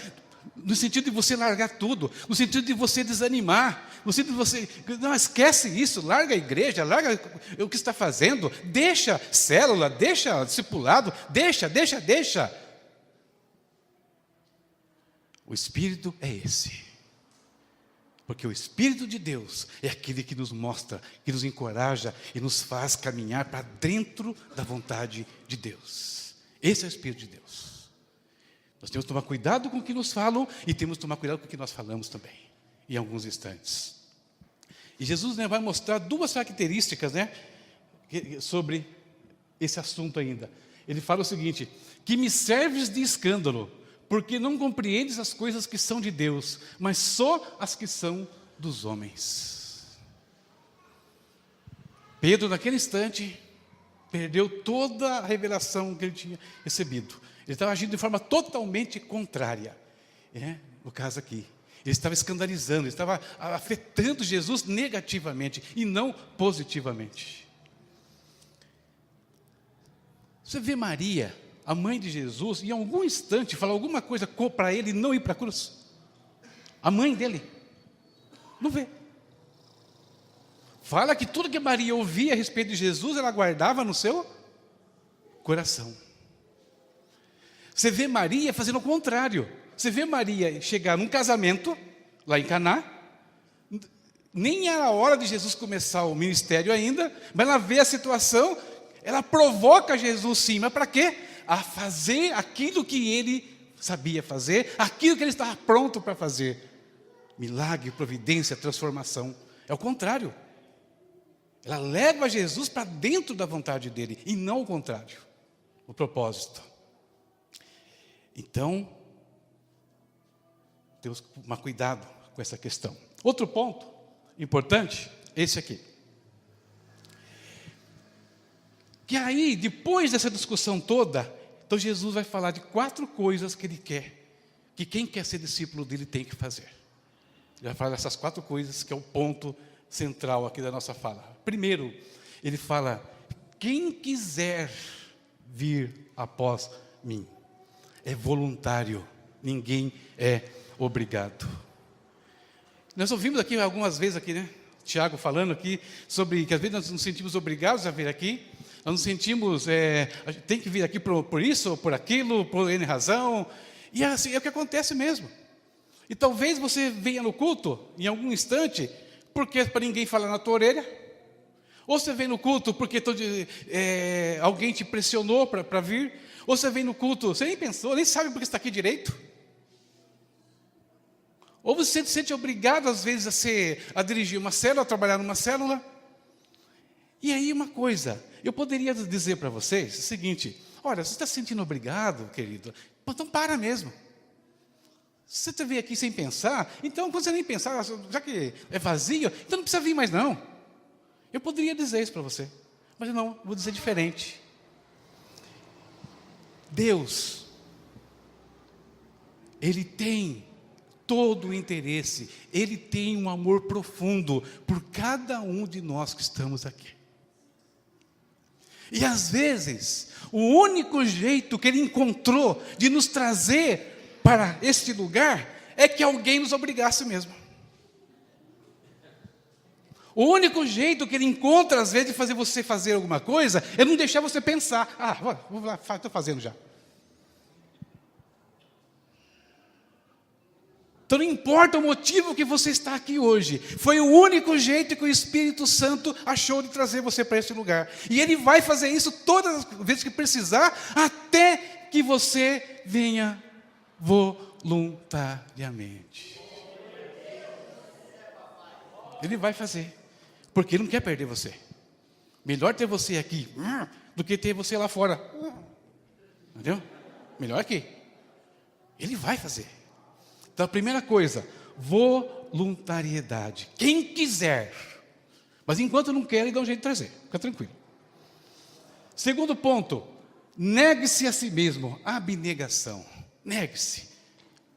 [SPEAKER 1] no sentido de você largar tudo, no sentido de você desanimar, no sentido de você, não, esquece isso, larga a igreja, larga o que está fazendo, deixa célula, deixa discipulado, deixa. O Espírito é esse. Porque o Espírito de Deus é aquele que nos mostra, que nos encoraja e nos faz caminhar para dentro da vontade de Deus. Esse é o Espírito de Deus. Nós temos que tomar cuidado com o que nos falam e temos que tomar cuidado com o que nós falamos também, em alguns instantes. E Jesus, vai mostrar 2 características, sobre esse assunto ainda. Ele fala o seguinte: que me serves de escândalo, porque não compreendes as coisas que são de Deus, mas só as que são dos homens. Pedro, naquele instante, perdeu toda a revelação que ele tinha recebido. Ele estava agindo de forma totalmente contrária. No caso aqui, ele estava escandalizando, ele estava afetando Jesus negativamente e não positivamente. Você vê Maria, a mãe de Jesus, em algum instante falar alguma coisa para ele não ir para a cruz? A mãe dele não vê. Fala que tudo que Maria ouvia a respeito de Jesus, ela guardava no seu coração. Você vê Maria fazendo o contrário. Você vê Maria chegar num casamento, lá em Caná, nem era a hora de Jesus começar o ministério ainda, mas ela vê a situação, ela provoca Jesus sim, mas para quê? A fazer aquilo que ele sabia fazer, aquilo que ele estava pronto para fazer. Milagre, providência, transformação. É o contrário. Ela leva Jesus para dentro da vontade dele, e não o contrário, o propósito. Então, temos que tomar cuidado com essa questão. Outro ponto importante, esse aqui. Que aí, depois dessa discussão toda, então Jesus vai falar de 4 coisas que ele quer, que quem quer ser discípulo dele tem que fazer. Ele vai falar dessas 4 coisas, que é o ponto central aqui da nossa fala. Primeiro, ele fala, quem quiser vir após mim, é voluntário, ninguém é obrigado. Nós ouvimos aqui algumas vezes aqui, né? Tiago falando aqui sobre que às vezes nós nos sentimos obrigados a vir aqui, nós nos sentimos, tem que vir aqui por isso, ou por aquilo, por N razão, e assim é o que acontece mesmo. E talvez você venha no culto, em algum instante, porque para ninguém falar na tua orelha, ou você vem no culto porque alguém te pressionou para vir, ou você vem no culto, você nem pensou, nem sabe porque está aqui direito. Ou você se sente obrigado, às vezes, a dirigir uma célula, a trabalhar numa célula. E aí uma coisa, eu poderia dizer para vocês o seguinte, olha, você está se sentindo obrigado, querido, então para mesmo. Se você veio aqui sem pensar, então quando você nem pensar, já que é vazio, então não precisa vir mais não. Eu poderia dizer isso para você, mas não, vou dizer diferente. Deus, Ele tem todo o interesse, Ele tem um amor profundo por cada um de nós que estamos aqui. E às vezes, o único jeito que Ele encontrou de nos trazer para este lugar é que alguém nos obrigasse mesmo. O único jeito que Ele encontra, às vezes, de fazer você fazer alguma coisa é não deixar você pensar. Vou lá, estou fazendo já. Então não importa o motivo que você está aqui hoje, foi o único jeito que o Espírito Santo achou de trazer você para esse lugar. E Ele vai fazer isso todas as vezes que precisar, até que você venha voluntariamente. Ele vai fazer, porque Ele não quer perder você. Melhor ter você aqui do que ter você lá fora. Entendeu? Melhor aqui. Ele vai fazer. Então, a primeira coisa, voluntariedade. Quem quiser. Mas enquanto não quer, Ele dá um jeito de trazer. Fica tranquilo. Segundo ponto, negue-se a si mesmo. Abnegação. Negue-se.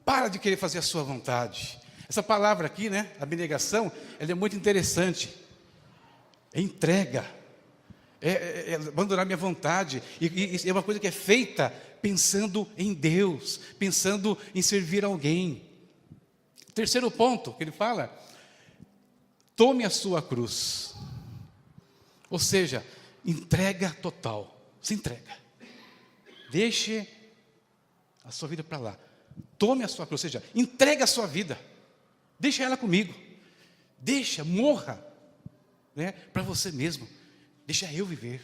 [SPEAKER 1] Para de querer fazer a sua vontade. Essa palavra aqui, né, abnegação, ela é muito interessante. É entrega. É abandonar minha vontade. E é uma coisa que é feita pensando em Deus, pensando em servir alguém. Terceiro ponto que ele fala, tome a sua cruz. Ou seja, entrega total. Se entrega. Deixe a sua vida para lá. Tome a sua cruz, ou seja, entrega a sua vida. Deixa ela comigo. Deixa, morra, né, para você mesmo. Deixa eu viver.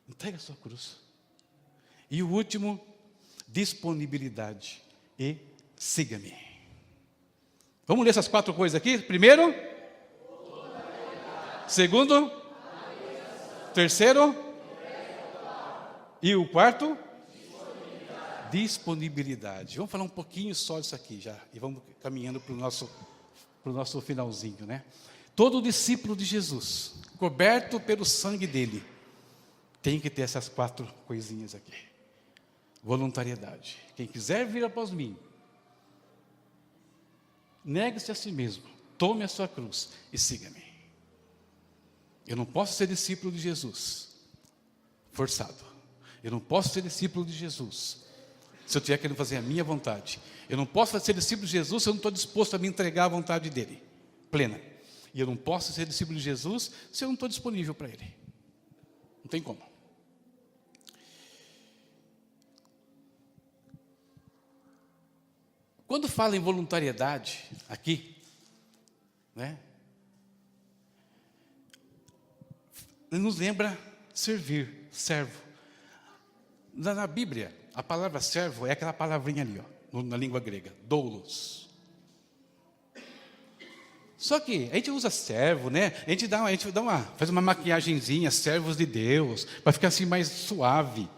[SPEAKER 1] Entrega a sua cruz. E o último, disponibilidade. E siga-me. Vamos ler essas 4 coisas aqui? Primeiro? Segundo? Terceiro? E o quarto? Disponibilidade. Vamos falar um pouquinho só disso aqui já. E vamos caminhando para o nosso finalzinho, né? Todo discípulo de Jesus, coberto pelo sangue dele, tem que ter essas 4 coisinhas aqui. Voluntariedade. Quem quiser vir após mim, negue-se a si mesmo, tome a sua cruz e siga-me. Eu não posso ser discípulo de Jesus forçado. Eu não posso ser discípulo de Jesus se eu estiver querendo fazer a minha vontade. Eu não posso ser discípulo de Jesus se eu não estou disposto a me entregar à vontade dele, plena. E eu não posso ser discípulo de Jesus se eu não estou disponível para ele. Não tem como. Quando fala em voluntariedade, aqui, né, ele nos lembra servir, servo. Na Bíblia, a palavra servo é aquela palavrinha ali, ó, na língua grega, doulos. Só que a gente usa servo, né? A gente faz uma maquiagenzinha, servos de Deus, para ficar assim mais suave.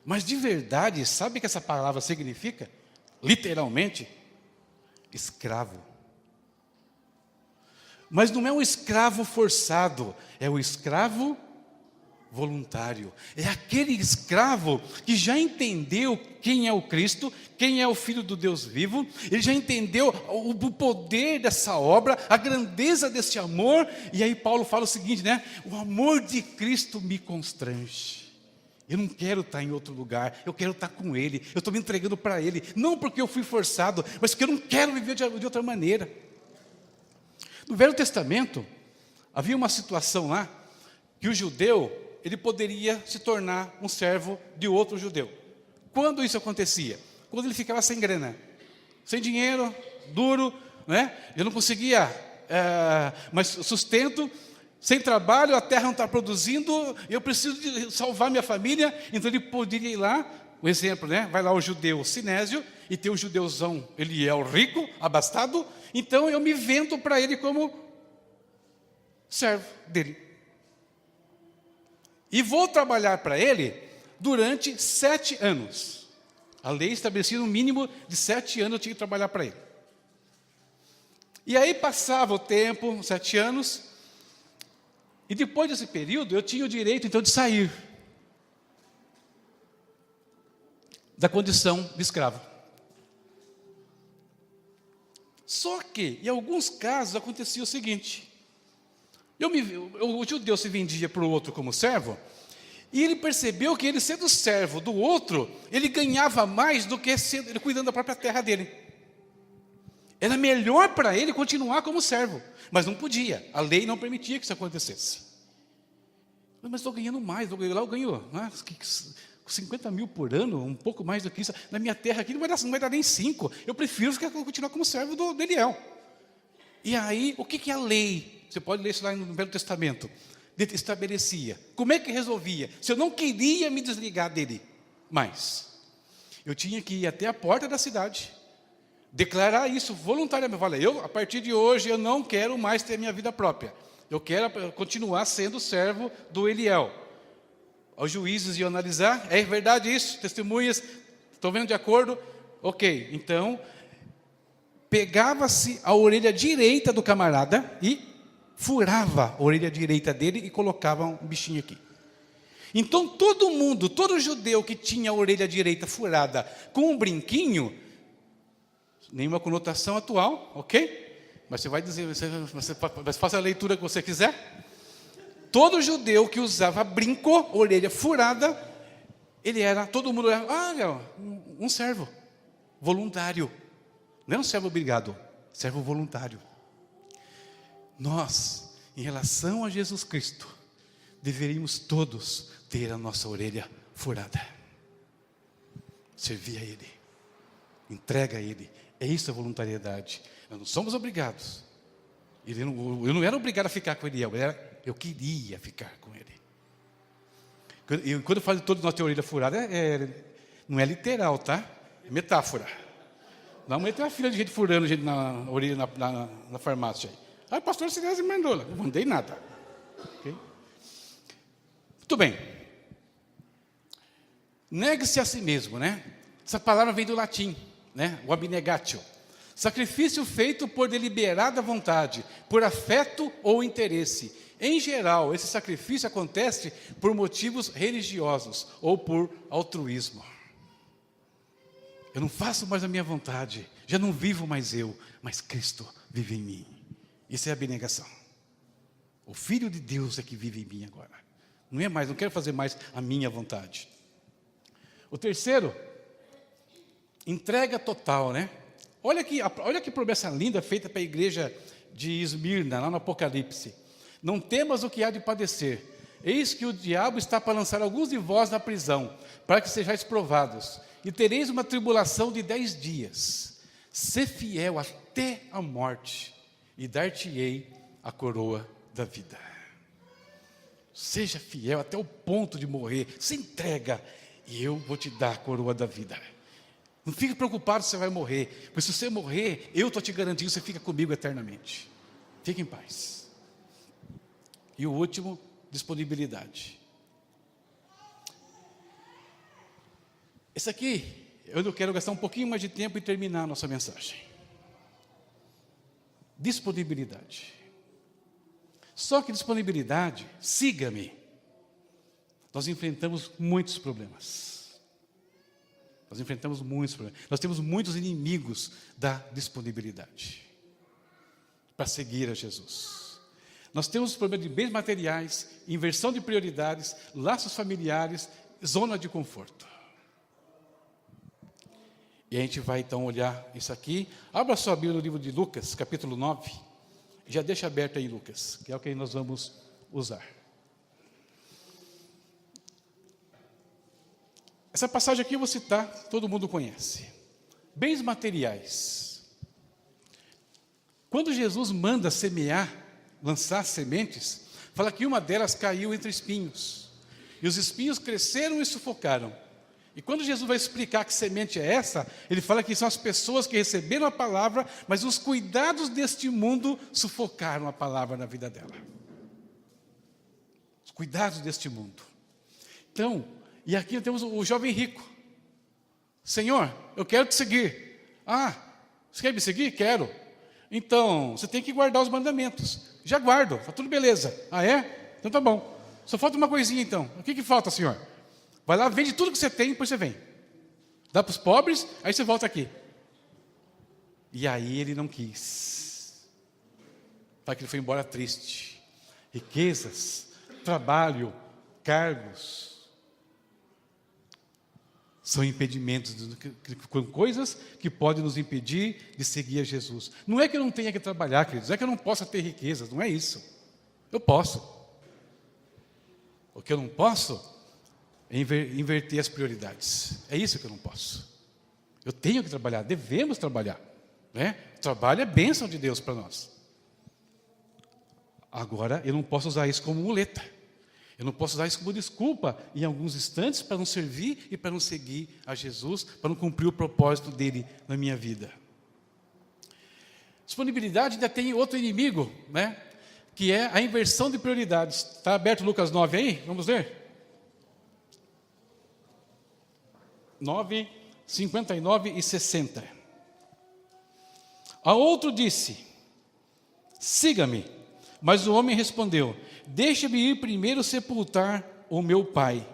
[SPEAKER 1] Mas de verdade, sabe o que essa palavra significa? Literalmente, escravo. Mas não é um escravo forçado, é o escravo voluntário. É aquele escravo que já entendeu quem é o Cristo, quem é o Filho do Deus vivo, ele já entendeu o poder dessa obra, a grandeza desse amor, e aí Paulo fala o seguinte, né? O amor de Cristo me constrange. Eu não quero estar em outro lugar, eu quero estar com Ele, eu estou me entregando para Ele, não porque eu fui forçado, mas porque eu não quero viver de outra maneira. No Velho Testamento, havia uma situação lá, que o judeu, ele poderia se tornar um servo de outro judeu. Quando isso acontecia? Quando ele ficava sem grana, sem dinheiro, duro, né? Eu não conseguia mais sustento, sem trabalho, a terra não está produzindo, eu preciso de salvar minha família, então ele poderia ir lá, um exemplo, né? Vai lá o judeu Sinésio, e tem o judeuzão Eliel rico, abastado, então eu me vendo para ele como servo dele. E vou trabalhar para ele durante 7 anos. A lei estabelecia um mínimo de 7 anos eu tinha que trabalhar para ele. E aí passava o tempo, 7 anos, e depois desse período eu tinha o direito então de sair da condição de escravo. Só que, em alguns casos, acontecia o seguinte: o judeu se vendia para o outro como servo, e ele percebeu que ele sendo servo do outro, ele ganhava mais do que ele cuidando da própria terra dele. Era melhor para ele continuar como servo, mas não podia, a lei não permitia que isso acontecesse. Mas estou ganhando mais, lá eu ganho 50 mil por ano, um pouco mais do que isso. Na minha terra aqui não vai dar nem 5. Eu prefiro continuar como servo do Eliel. E aí, o que a lei, você pode ler isso lá no Velho Testamento, estabelecia? Como é que resolvia? Se eu não queria me desligar dele mais, eu tinha que ir até a porta da cidade, declarar isso voluntariamente. Olha, a partir de hoje, eu não quero mais ter minha vida própria. Eu quero continuar sendo servo do Eliel. Os juízes iam analisar, é verdade isso? Testemunhas, estão vendo de acordo? Ok, então, pegava-se a orelha direita do camarada e furava a orelha direita dele e colocava um bichinho aqui. Então, todo judeu que tinha a orelha direita furada com um brinquinho, nenhuma conotação atual, ok? Mas você vai dizer, você faça a leitura que você quiser. Todo judeu que usava brinco, orelha furada, todo mundo era, um servo voluntário. Não é um servo obrigado, servo voluntário. Nós, em relação a Jesus Cristo, deveríamos todos ter a nossa orelha furada. Servir a Ele, entrega a Ele. É isso a voluntariedade. Nós não somos obrigados. Eu não era obrigado a ficar com Eliel, eu queria ficar com ele. E quando eu falo de todos nós ter orelha furada, não é literal, tá? É metáfora. Na mãe tem uma filha de gente furando gente na orelha na farmácia. Aí o pastor Sinésio me mandou lá. Não mandei nada. Okay? Muito bem. Negue-se a si mesmo, né? Essa palavra vem do latim, né? O abnegatio. Sacrifício feito por deliberada vontade, por afeto ou interesse. Em geral, esse sacrifício acontece por motivos religiosos ou por altruísmo. Eu não faço mais a minha vontade, já não vivo mais eu, mas Cristo vive em mim. Isso é abnegação. O Filho de Deus é que vive em mim agora. Não quero fazer mais a minha vontade. O terceiro, entrega total, né? Olha que promessa linda feita para a igreja de Esmirna, lá no Apocalipse. Não temas o que há de padecer. Eis que o diabo está para lançar alguns de vós na prisão, para que sejais provados. E tereis uma tribulação de 10 dias. Sê fiel até a morte, e dar-te-ei a coroa da vida. Seja fiel até o ponto de morrer. Se entrega, e eu vou te dar a coroa da vida. Não fique preocupado se você vai morrer, porque se você morrer, eu estou te garantindo que você fica comigo eternamente. Fique em paz. E o último, disponibilidade. Esse aqui, eu não quero gastar um pouquinho mais de tempo e terminar a nossa mensagem. Disponibilidade. Só que disponibilidade, siga-me. Nós enfrentamos muitos problemas. Nós temos muitos inimigos da disponibilidade para seguir a Jesus. Nós temos problemas de bens materiais, inversão de prioridades, laços familiares, zona de conforto. E a gente vai então olhar isso aqui. Abra sua Bíblia no livro de Lucas, capítulo 9. Já deixa aberto aí, Lucas, que é o que nós vamos usar. Essa passagem aqui eu vou citar, todo mundo conhece. Bens materiais. Quando Jesus manda semear, lançar sementes, fala que uma delas caiu entre espinhos. E os espinhos cresceram e sufocaram. E quando Jesus vai explicar que semente é essa, ele fala que são as pessoas que receberam a palavra, mas os cuidados deste mundo sufocaram a palavra na vida dela. Os cuidados deste mundo. Então, e aqui temos o jovem rico. Senhor, eu quero te seguir. Ah, você quer me seguir? Quero. Então, você tem que guardar os mandamentos. Já guardo, está tudo beleza. Ah, é? Então tá bom. Só falta uma coisinha então. O que falta, senhor? Vai lá, vende tudo que você tem, depois você vem. Dá para os pobres, aí você volta aqui. E aí ele não quis. Tá, que ele foi embora triste. Riquezas, trabalho, cargos. São impedimentos, coisas que podem nos impedir de seguir a Jesus. Não é que eu não tenha que trabalhar, queridos, não é que eu não possa ter riquezas, não é isso. Eu posso. O que eu não posso é inverter as prioridades. É isso que eu não posso. Eu tenho que trabalhar, devemos trabalhar. Né? O trabalho é bênção de Deus para nós. Agora, eu não posso usar isso como muleta. Eu não posso usar isso como desculpa em alguns instantes para não servir e para não seguir a Jesus, para não cumprir o propósito dele na minha vida. Disponibilidade ainda tem outro inimigo, né? Que é a inversão de prioridades. Está aberto Lucas 9 aí? Vamos ler? 9, 59 e 60. A outro disse, siga-me. Mas o homem respondeu, deixe-me ir primeiro sepultar o meu pai.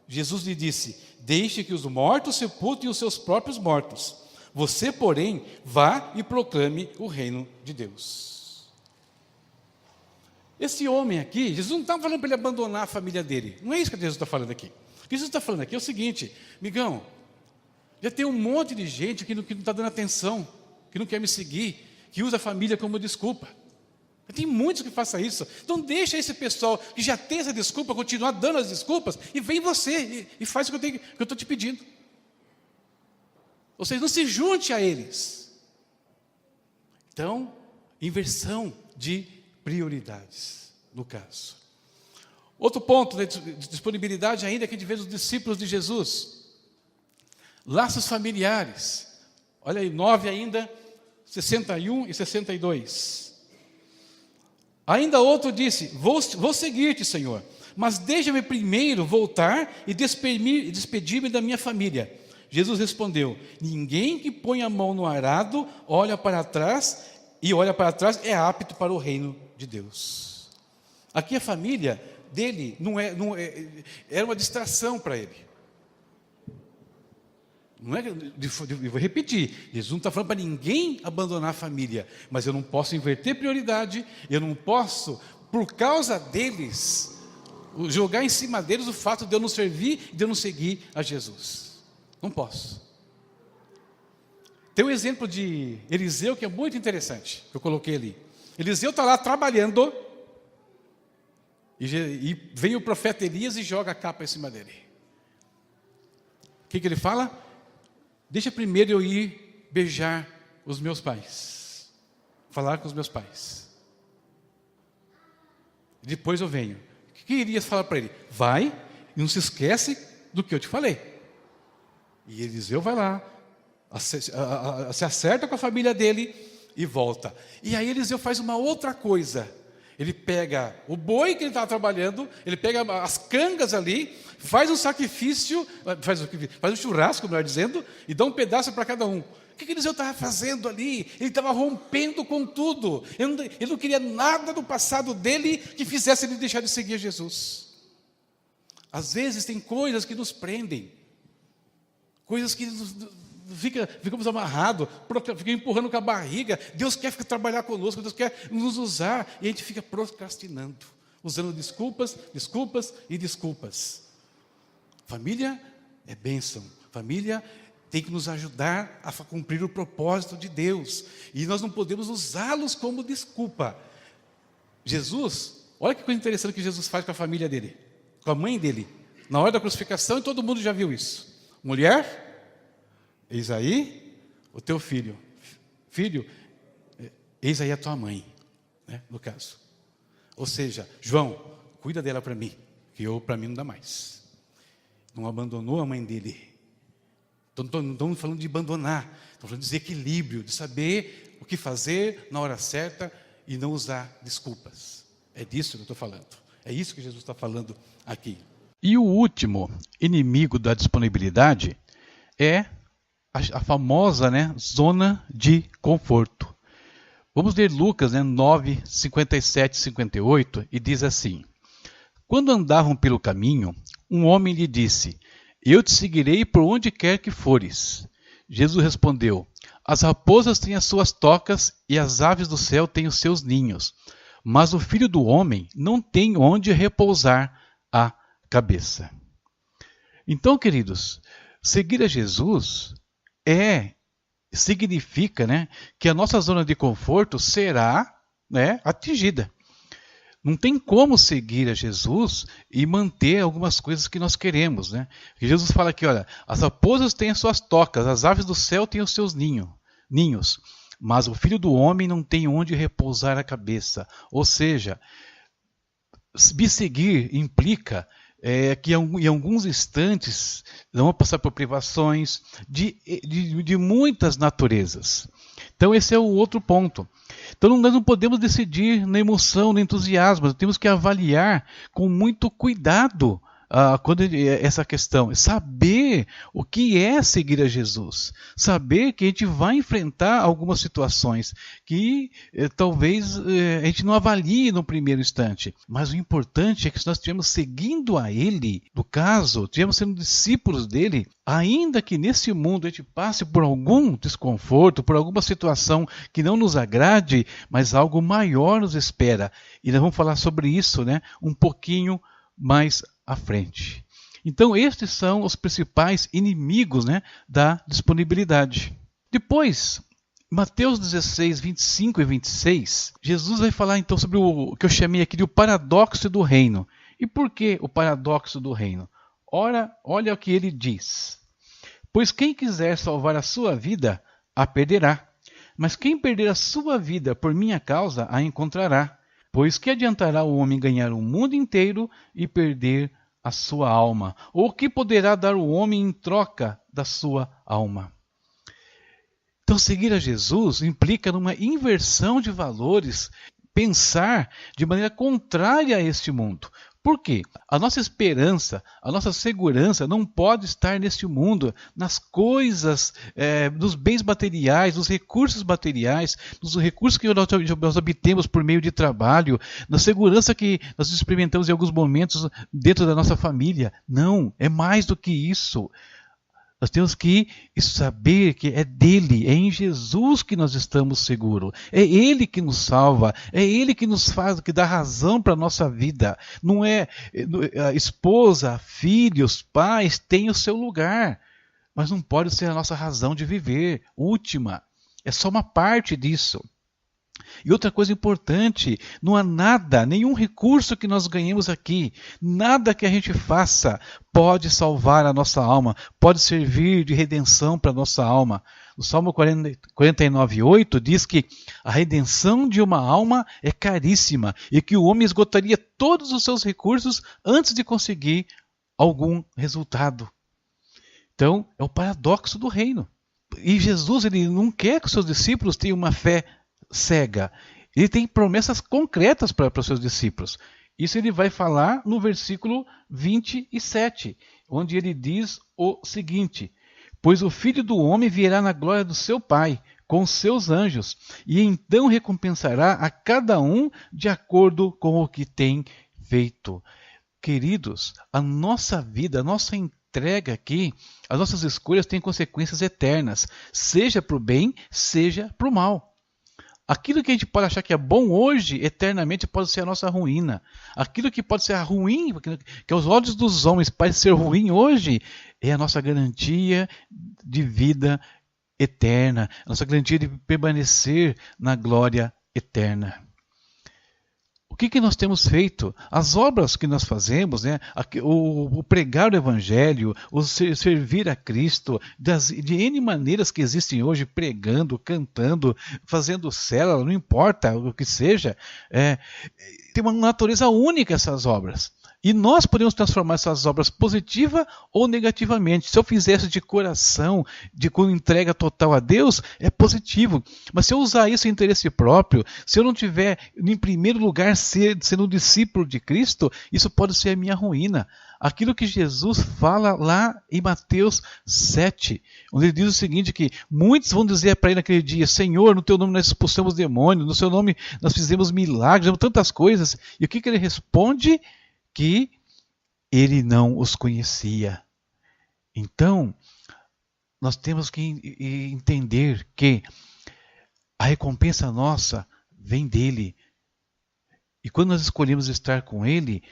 [SPEAKER 1] Jesus lhe disse, deixe que os mortos sepultem os seus próprios mortos. Você, porém, vá e proclame o reino de Deus. Esse homem aqui, Jesus não está falando para ele abandonar a família dele. Não é isso que Jesus está falando aqui. O que Jesus está falando aqui é o seguinte, amigão, já tem um monte de gente que não está dando atenção, que não quer me seguir, que usa a família como desculpa. Tem muitos que façam isso. Então deixa esse pessoal que já tem essa desculpa, continuar dando as desculpas, e vem você e faz o que eu estou te pedindo. Ou seja, não se junte a eles. Então, inversão de prioridades, no caso. Outro ponto de disponibilidade ainda que a gente vê os discípulos de Jesus. Laços familiares. Olha aí, 9 ainda, 61 e 62. Ainda outro disse, vou seguir-te, Senhor, mas deixa-me primeiro voltar e despedir-me da minha família. Jesus respondeu, ninguém que põe a mão no arado, olha para trás é apto para o reino de Deus. Aqui a família dele era uma distração para ele. Não é, eu vou repetir, Jesus não está falando para ninguém abandonar a família, mas eu não posso inverter prioridade, eu não posso, por causa deles, jogar em cima deles o fato de eu não servir e de eu não seguir a Jesus. Não posso. Tem um exemplo de Eliseu que é muito interessante, que eu coloquei ali. Eliseu está lá trabalhando, e vem o profeta Elias e joga a capa em cima dele. O que ele fala? Deixa primeiro eu ir beijar os meus pais, falar com os meus pais. Depois eu venho. O que Elias fala para ele? Vai e não se esquece do que eu te falei. E Eliseu vai lá, se acerta com a família dele e volta. E aí Eliseu faz uma outra coisa. Ele pega o boi que ele estava trabalhando, ele pega as cangas ali, faz um sacrifício, faz um churrasco, melhor dizendo, e dá um pedaço para cada um. O que Eliseu estava fazendo ali? Ele estava rompendo com tudo. Ele não queria nada do passado dele que fizesse ele deixar de seguir Jesus. Às vezes tem coisas que nos prendem, coisas que ficamos amarrados, ficamos empurrando com a barriga. Deus quer trabalhar conosco, Deus quer nos usar, e a gente fica procrastinando, usando desculpas e desculpas. Família é bênção, família tem que nos ajudar a cumprir o propósito de Deus, e nós não podemos usá-los como desculpa. Jesus, olha que coisa interessante que Jesus faz com a família dele, com a mãe dele, na hora da crucificação, e todo mundo já viu isso. Mulher, eis aí o teu filho. Filho, eis aí a tua mãe, né, no caso. Ou seja, João, cuida dela para mim, que para mim não dá mais. Não abandonou a mãe dele. Não estamos falando de abandonar, estamos falando de desequilíbrio, de saber o que fazer na hora certa e não usar desculpas. É disso que eu estou falando. É isso que Jesus está falando aqui. E o último inimigo da disponibilidade é a famosa, zona de conforto. Vamos ler Lucas 9, 57 e 58, e diz assim: Quando andavam pelo caminho, um homem lhe disse: Eu te seguirei por onde quer que fores. Jesus respondeu: As raposas têm as suas tocas e as aves do céu têm os seus ninhos, mas o Filho do Homem não tem onde repousar a cabeça. Então, queridos, seguir a Jesus significa que a nossa zona de conforto será atingida. Não tem como seguir a Jesus e manter algumas coisas que nós queremos. Jesus fala aqui, olha, as raposas têm as suas tocas, as aves do céu têm os seus ninhos, mas o Filho do Homem não tem onde repousar a cabeça. Ou seja, me seguir implica que em alguns instantes vamos passar por privações de muitas naturezas. Então esse é o outro ponto. Então nós não podemos decidir na emoção, no entusiasmo, nós temos que avaliar com muito cuidado essa questão, saber o que é seguir a Jesus, saber que a gente vai enfrentar algumas situações que talvez a gente não avalie no primeiro instante, mas o importante é que se nós estivermos seguindo a Ele, no caso, estivermos sendo discípulos dele, ainda que nesse mundo a gente passe por algum desconforto, por alguma situação que não nos agrade, mas algo maior nos espera, e nós vamos falar sobre isso um pouquinho mais à frente. Então estes são os principais inimigos da disponibilidade. Depois, Mateus 16, 25 e 26, Jesus vai falar então sobre o que eu chamei aqui de o paradoxo do reino. E por que o paradoxo do reino? Ora, olha o que ele diz: Pois quem quiser salvar a sua vida, a perderá. Mas quem perder a sua vida por minha causa, a encontrará. Pois que adiantará o homem ganhar o mundo inteiro e perder a sua alma? Ou que poderá dar o homem em troca da sua alma? Então, seguir a Jesus implica numa inversão de valores, pensar de maneira contrária a este mundo. Por quê? A nossa esperança, a nossa segurança não pode estar neste mundo, nas coisas, nos bens materiais, nos recursos materiais, nos recursos que nós obtemos por meio de trabalho, na segurança que nós experimentamos em alguns momentos dentro da nossa família. Não, é mais do que isso. Nós temos que saber que é dele, é em Jesus que nós estamos seguros. É ele que nos salva, é ele que nos faz, que dá razão para a nossa vida. Não é a esposa, filhos, pais, tem o seu lugar, mas não pode ser a nossa razão de viver, última. É só uma parte disso. E outra coisa importante, não há nada, nenhum recurso que nós ganhemos aqui, nada que a gente faça pode salvar a nossa alma, pode servir de redenção para a nossa alma. No Salmo 49:8 diz que a redenção de uma alma é caríssima e que o homem esgotaria todos os seus recursos antes de conseguir algum resultado. Então, é o paradoxo do reino. E Jesus ele não quer que os seus discípulos tenham uma fé cega. Ele tem promessas concretas para os seus discípulos. Isso ele vai falar no versículo 27, onde ele diz o seguinte: pois o Filho do Homem virá na glória do seu Pai, com os seus anjos, e então recompensará a cada um de acordo com o que tem feito. Queridos, a nossa vida, a nossa entrega aqui, as nossas escolhas têm consequências eternas, seja para o bem, seja para o mal. Aquilo que a gente pode achar que é bom hoje, eternamente pode ser a nossa ruína. Aquilo que pode ser ruim, que aos olhos dos homens pode ser ruim hoje, é a nossa garantia de vida eterna, a nossa garantia de permanecer na glória eterna. O que nós temos feito? As obras que nós fazemos, né? O pregar o Evangelho, o servir a Cristo, de N maneiras que existem hoje, pregando, cantando, fazendo célula, não importa o que seja, tem uma natureza única essas obras. E nós podemos transformar essas obras positiva ou negativamente. Se eu fizesse de coração, com entrega total a Deus, é positivo. Mas se eu usar isso em interesse próprio, se eu não tiver, em primeiro lugar, sendo um discípulo de Cristo, isso pode ser a minha ruína. Aquilo que Jesus fala lá em Mateus 7, onde ele diz o seguinte, que muitos vão dizer para ele naquele dia: Senhor, no teu nome nós expulsamos demônios, no seu nome nós fizemos milagres, tantas coisas. E o que ele responde? Que ele não os conhecia. Então, nós temos que entender que a recompensa nossa vem dele. E quando nós escolhemos estar com ele,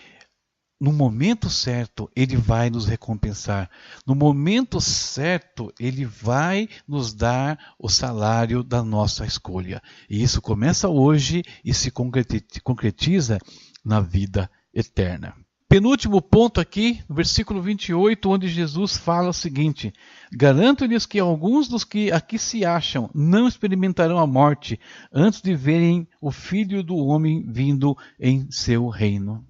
[SPEAKER 1] no momento certo, ele vai nos recompensar. No momento certo, ele vai nos dar o salário da nossa escolha. E isso começa hoje e se concretiza na vida eterna. Penúltimo ponto aqui, no versículo 28, onde Jesus fala o seguinte: garanto-lhes que alguns dos que aqui se acham não experimentarão a morte antes de verem o Filho do Homem vindo em seu reino.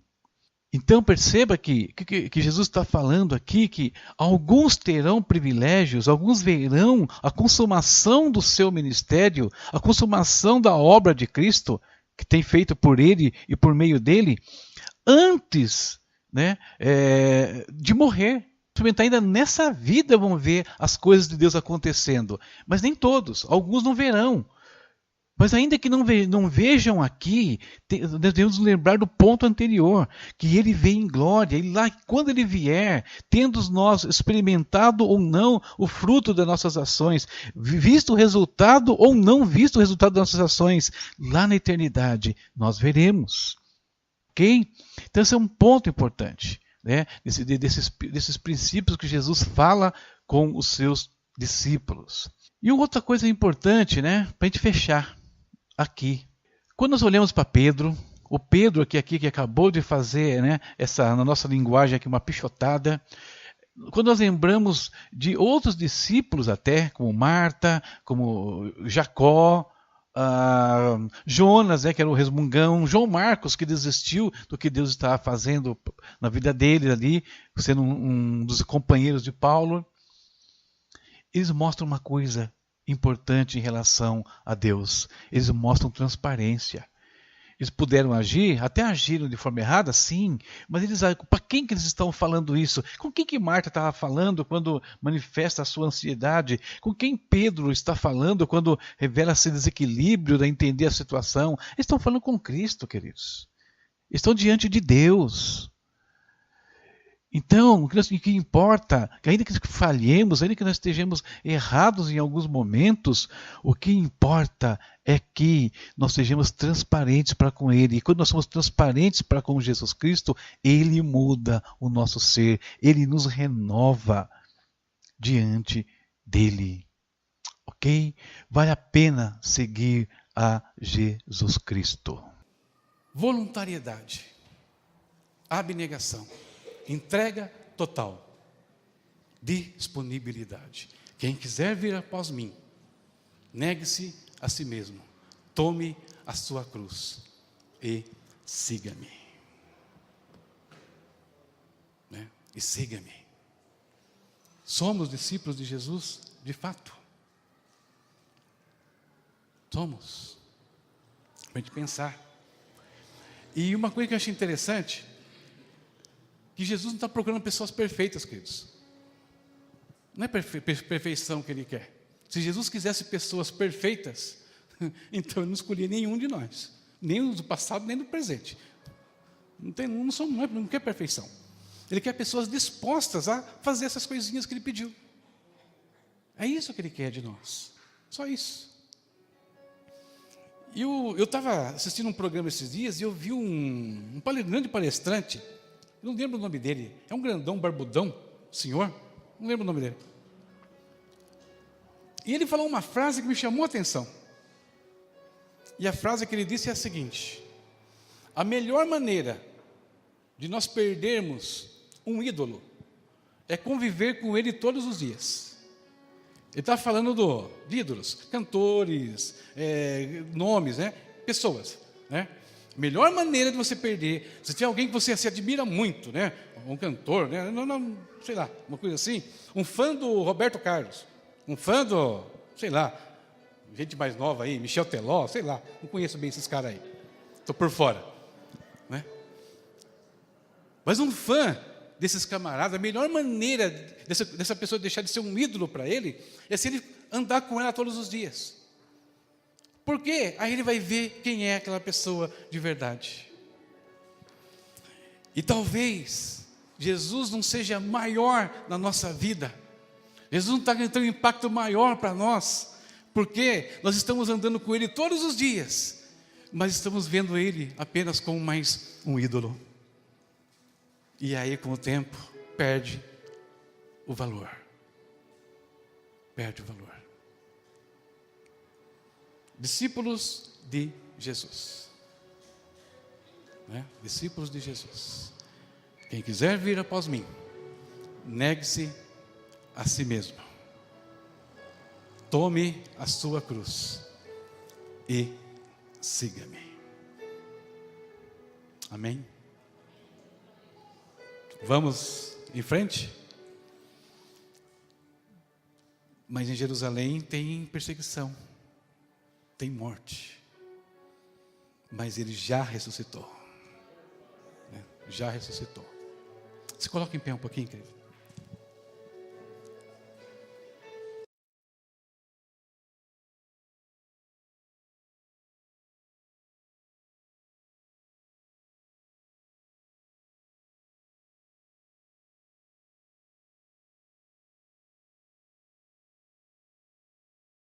[SPEAKER 1] Então perceba que Jesus está falando aqui que alguns terão privilégios, alguns verão a consumação do seu ministério, a consumação da obra de Cristo, que tem feito por ele e por meio dele, antes, né, de morrer. Ainda nessa vida vão ver as coisas de Deus acontecendo. Mas nem todos, alguns não verão. Mas ainda que não vejam aqui, devemos lembrar do ponto anterior, que ele vem em glória, e lá quando ele vier, tendo nós experimentado ou não o fruto das nossas ações, visto o resultado ou não visto o resultado das nossas ações, lá na eternidade nós veremos. Ok? Então esse é um ponto importante, né? Desses princípios que Jesus fala com os seus discípulos. E outra coisa importante, né, para a gente fechar aqui. Quando nós olhamos para Pedro, o Pedro aqui que acabou de fazer, né, na nossa linguagem aqui, uma pichotada, quando nós lembramos de outros discípulos até, como Marta, como Jacó, Jonas, que era o resmungão, João Marcos, que desistiu do que Deus estava fazendo na vida dele ali, sendo um dos companheiros de Paulo, eles mostram uma coisa importante em relação a Deus. Eles mostram transparência. Eles puderam agir, até agiram de forma errada, sim, mas para quem que eles estão falando isso? Com quem que Marta estava falando quando manifesta a sua ansiedade? Com quem Pedro está falando quando revela esse desequilíbrio de entender a situação? Eles estão falando com Cristo, queridos. Estão diante de Deus. Então, o que importa, que ainda que falhemos, ainda que nós estejamos errados em alguns momentos, o que importa é que nós sejamos transparentes para com Ele. E quando nós somos transparentes para com Jesus Cristo, Ele muda o nosso ser, Ele nos renova diante dEle. Ok? Vale a pena seguir a Jesus Cristo.
[SPEAKER 3] Voluntariedade, abnegação, entrega total, disponibilidade. Quem quiser vir após mim, negue-se a si mesmo, tome a sua cruz e siga-me. Né? E siga-me. Somos discípulos de Jesus, de fato. Somos.
[SPEAKER 1] Para a gente pensar. E uma coisa que eu achei interessante, que Jesus não está procurando pessoas perfeitas, queridos. Não é perfeição que Ele quer. Se Jesus quisesse pessoas perfeitas, então Ele não escolhia nenhum de nós. Nem do passado, nem do presente. Não quer perfeição. Ele quer pessoas dispostas a fazer essas coisinhas que Ele pediu. É isso que Ele quer de nós. Só isso. Eu estava assistindo um programa esses dias e eu vi um grande palestrante, eu não lembro o nome dele, é um grandão, barbudão, senhor, não lembro o nome dele. E ele falou uma frase que me chamou a atenção. E a frase que ele disse é a seguinte: a melhor maneira de nós perdermos um ídolo é conviver com ele todos os dias. Ele está falando de ídolos, cantores, nomes, né? Pessoas, né? Melhor maneira de você perder, se tem alguém que você se admira muito, né? Um cantor, né? Não, sei lá, uma coisa assim, um fã do Roberto Carlos, um fã do, sei lá, gente mais nova aí, Michel Teló, sei lá, não conheço bem esses caras aí, estou por fora, né? Mas um fã desses camaradas, a melhor maneira dessa pessoa deixar de ser um ídolo para ele, é se ele andar com ela todos os dias. Por quê? Aí ele vai ver quem é aquela pessoa de verdade. E talvez Jesus não seja maior na nossa vida, Jesus não está tendo um impacto maior para nós, porque nós estamos andando com Ele todos os dias, mas estamos vendo Ele apenas como mais um ídolo. E aí, com o tempo, perde o valor. Perde o valor. Discípulos de Jesus. Né? Discípulos de Jesus. Quem quiser vir após mim, negue-se a si mesmo. Tome a sua cruz e siga-me. Amém? Vamos em frente? Mas em Jerusalém tem perseguição, tem morte. Mas Ele já ressuscitou. Né? Já ressuscitou. Se coloca em pé um pouquinho, querido.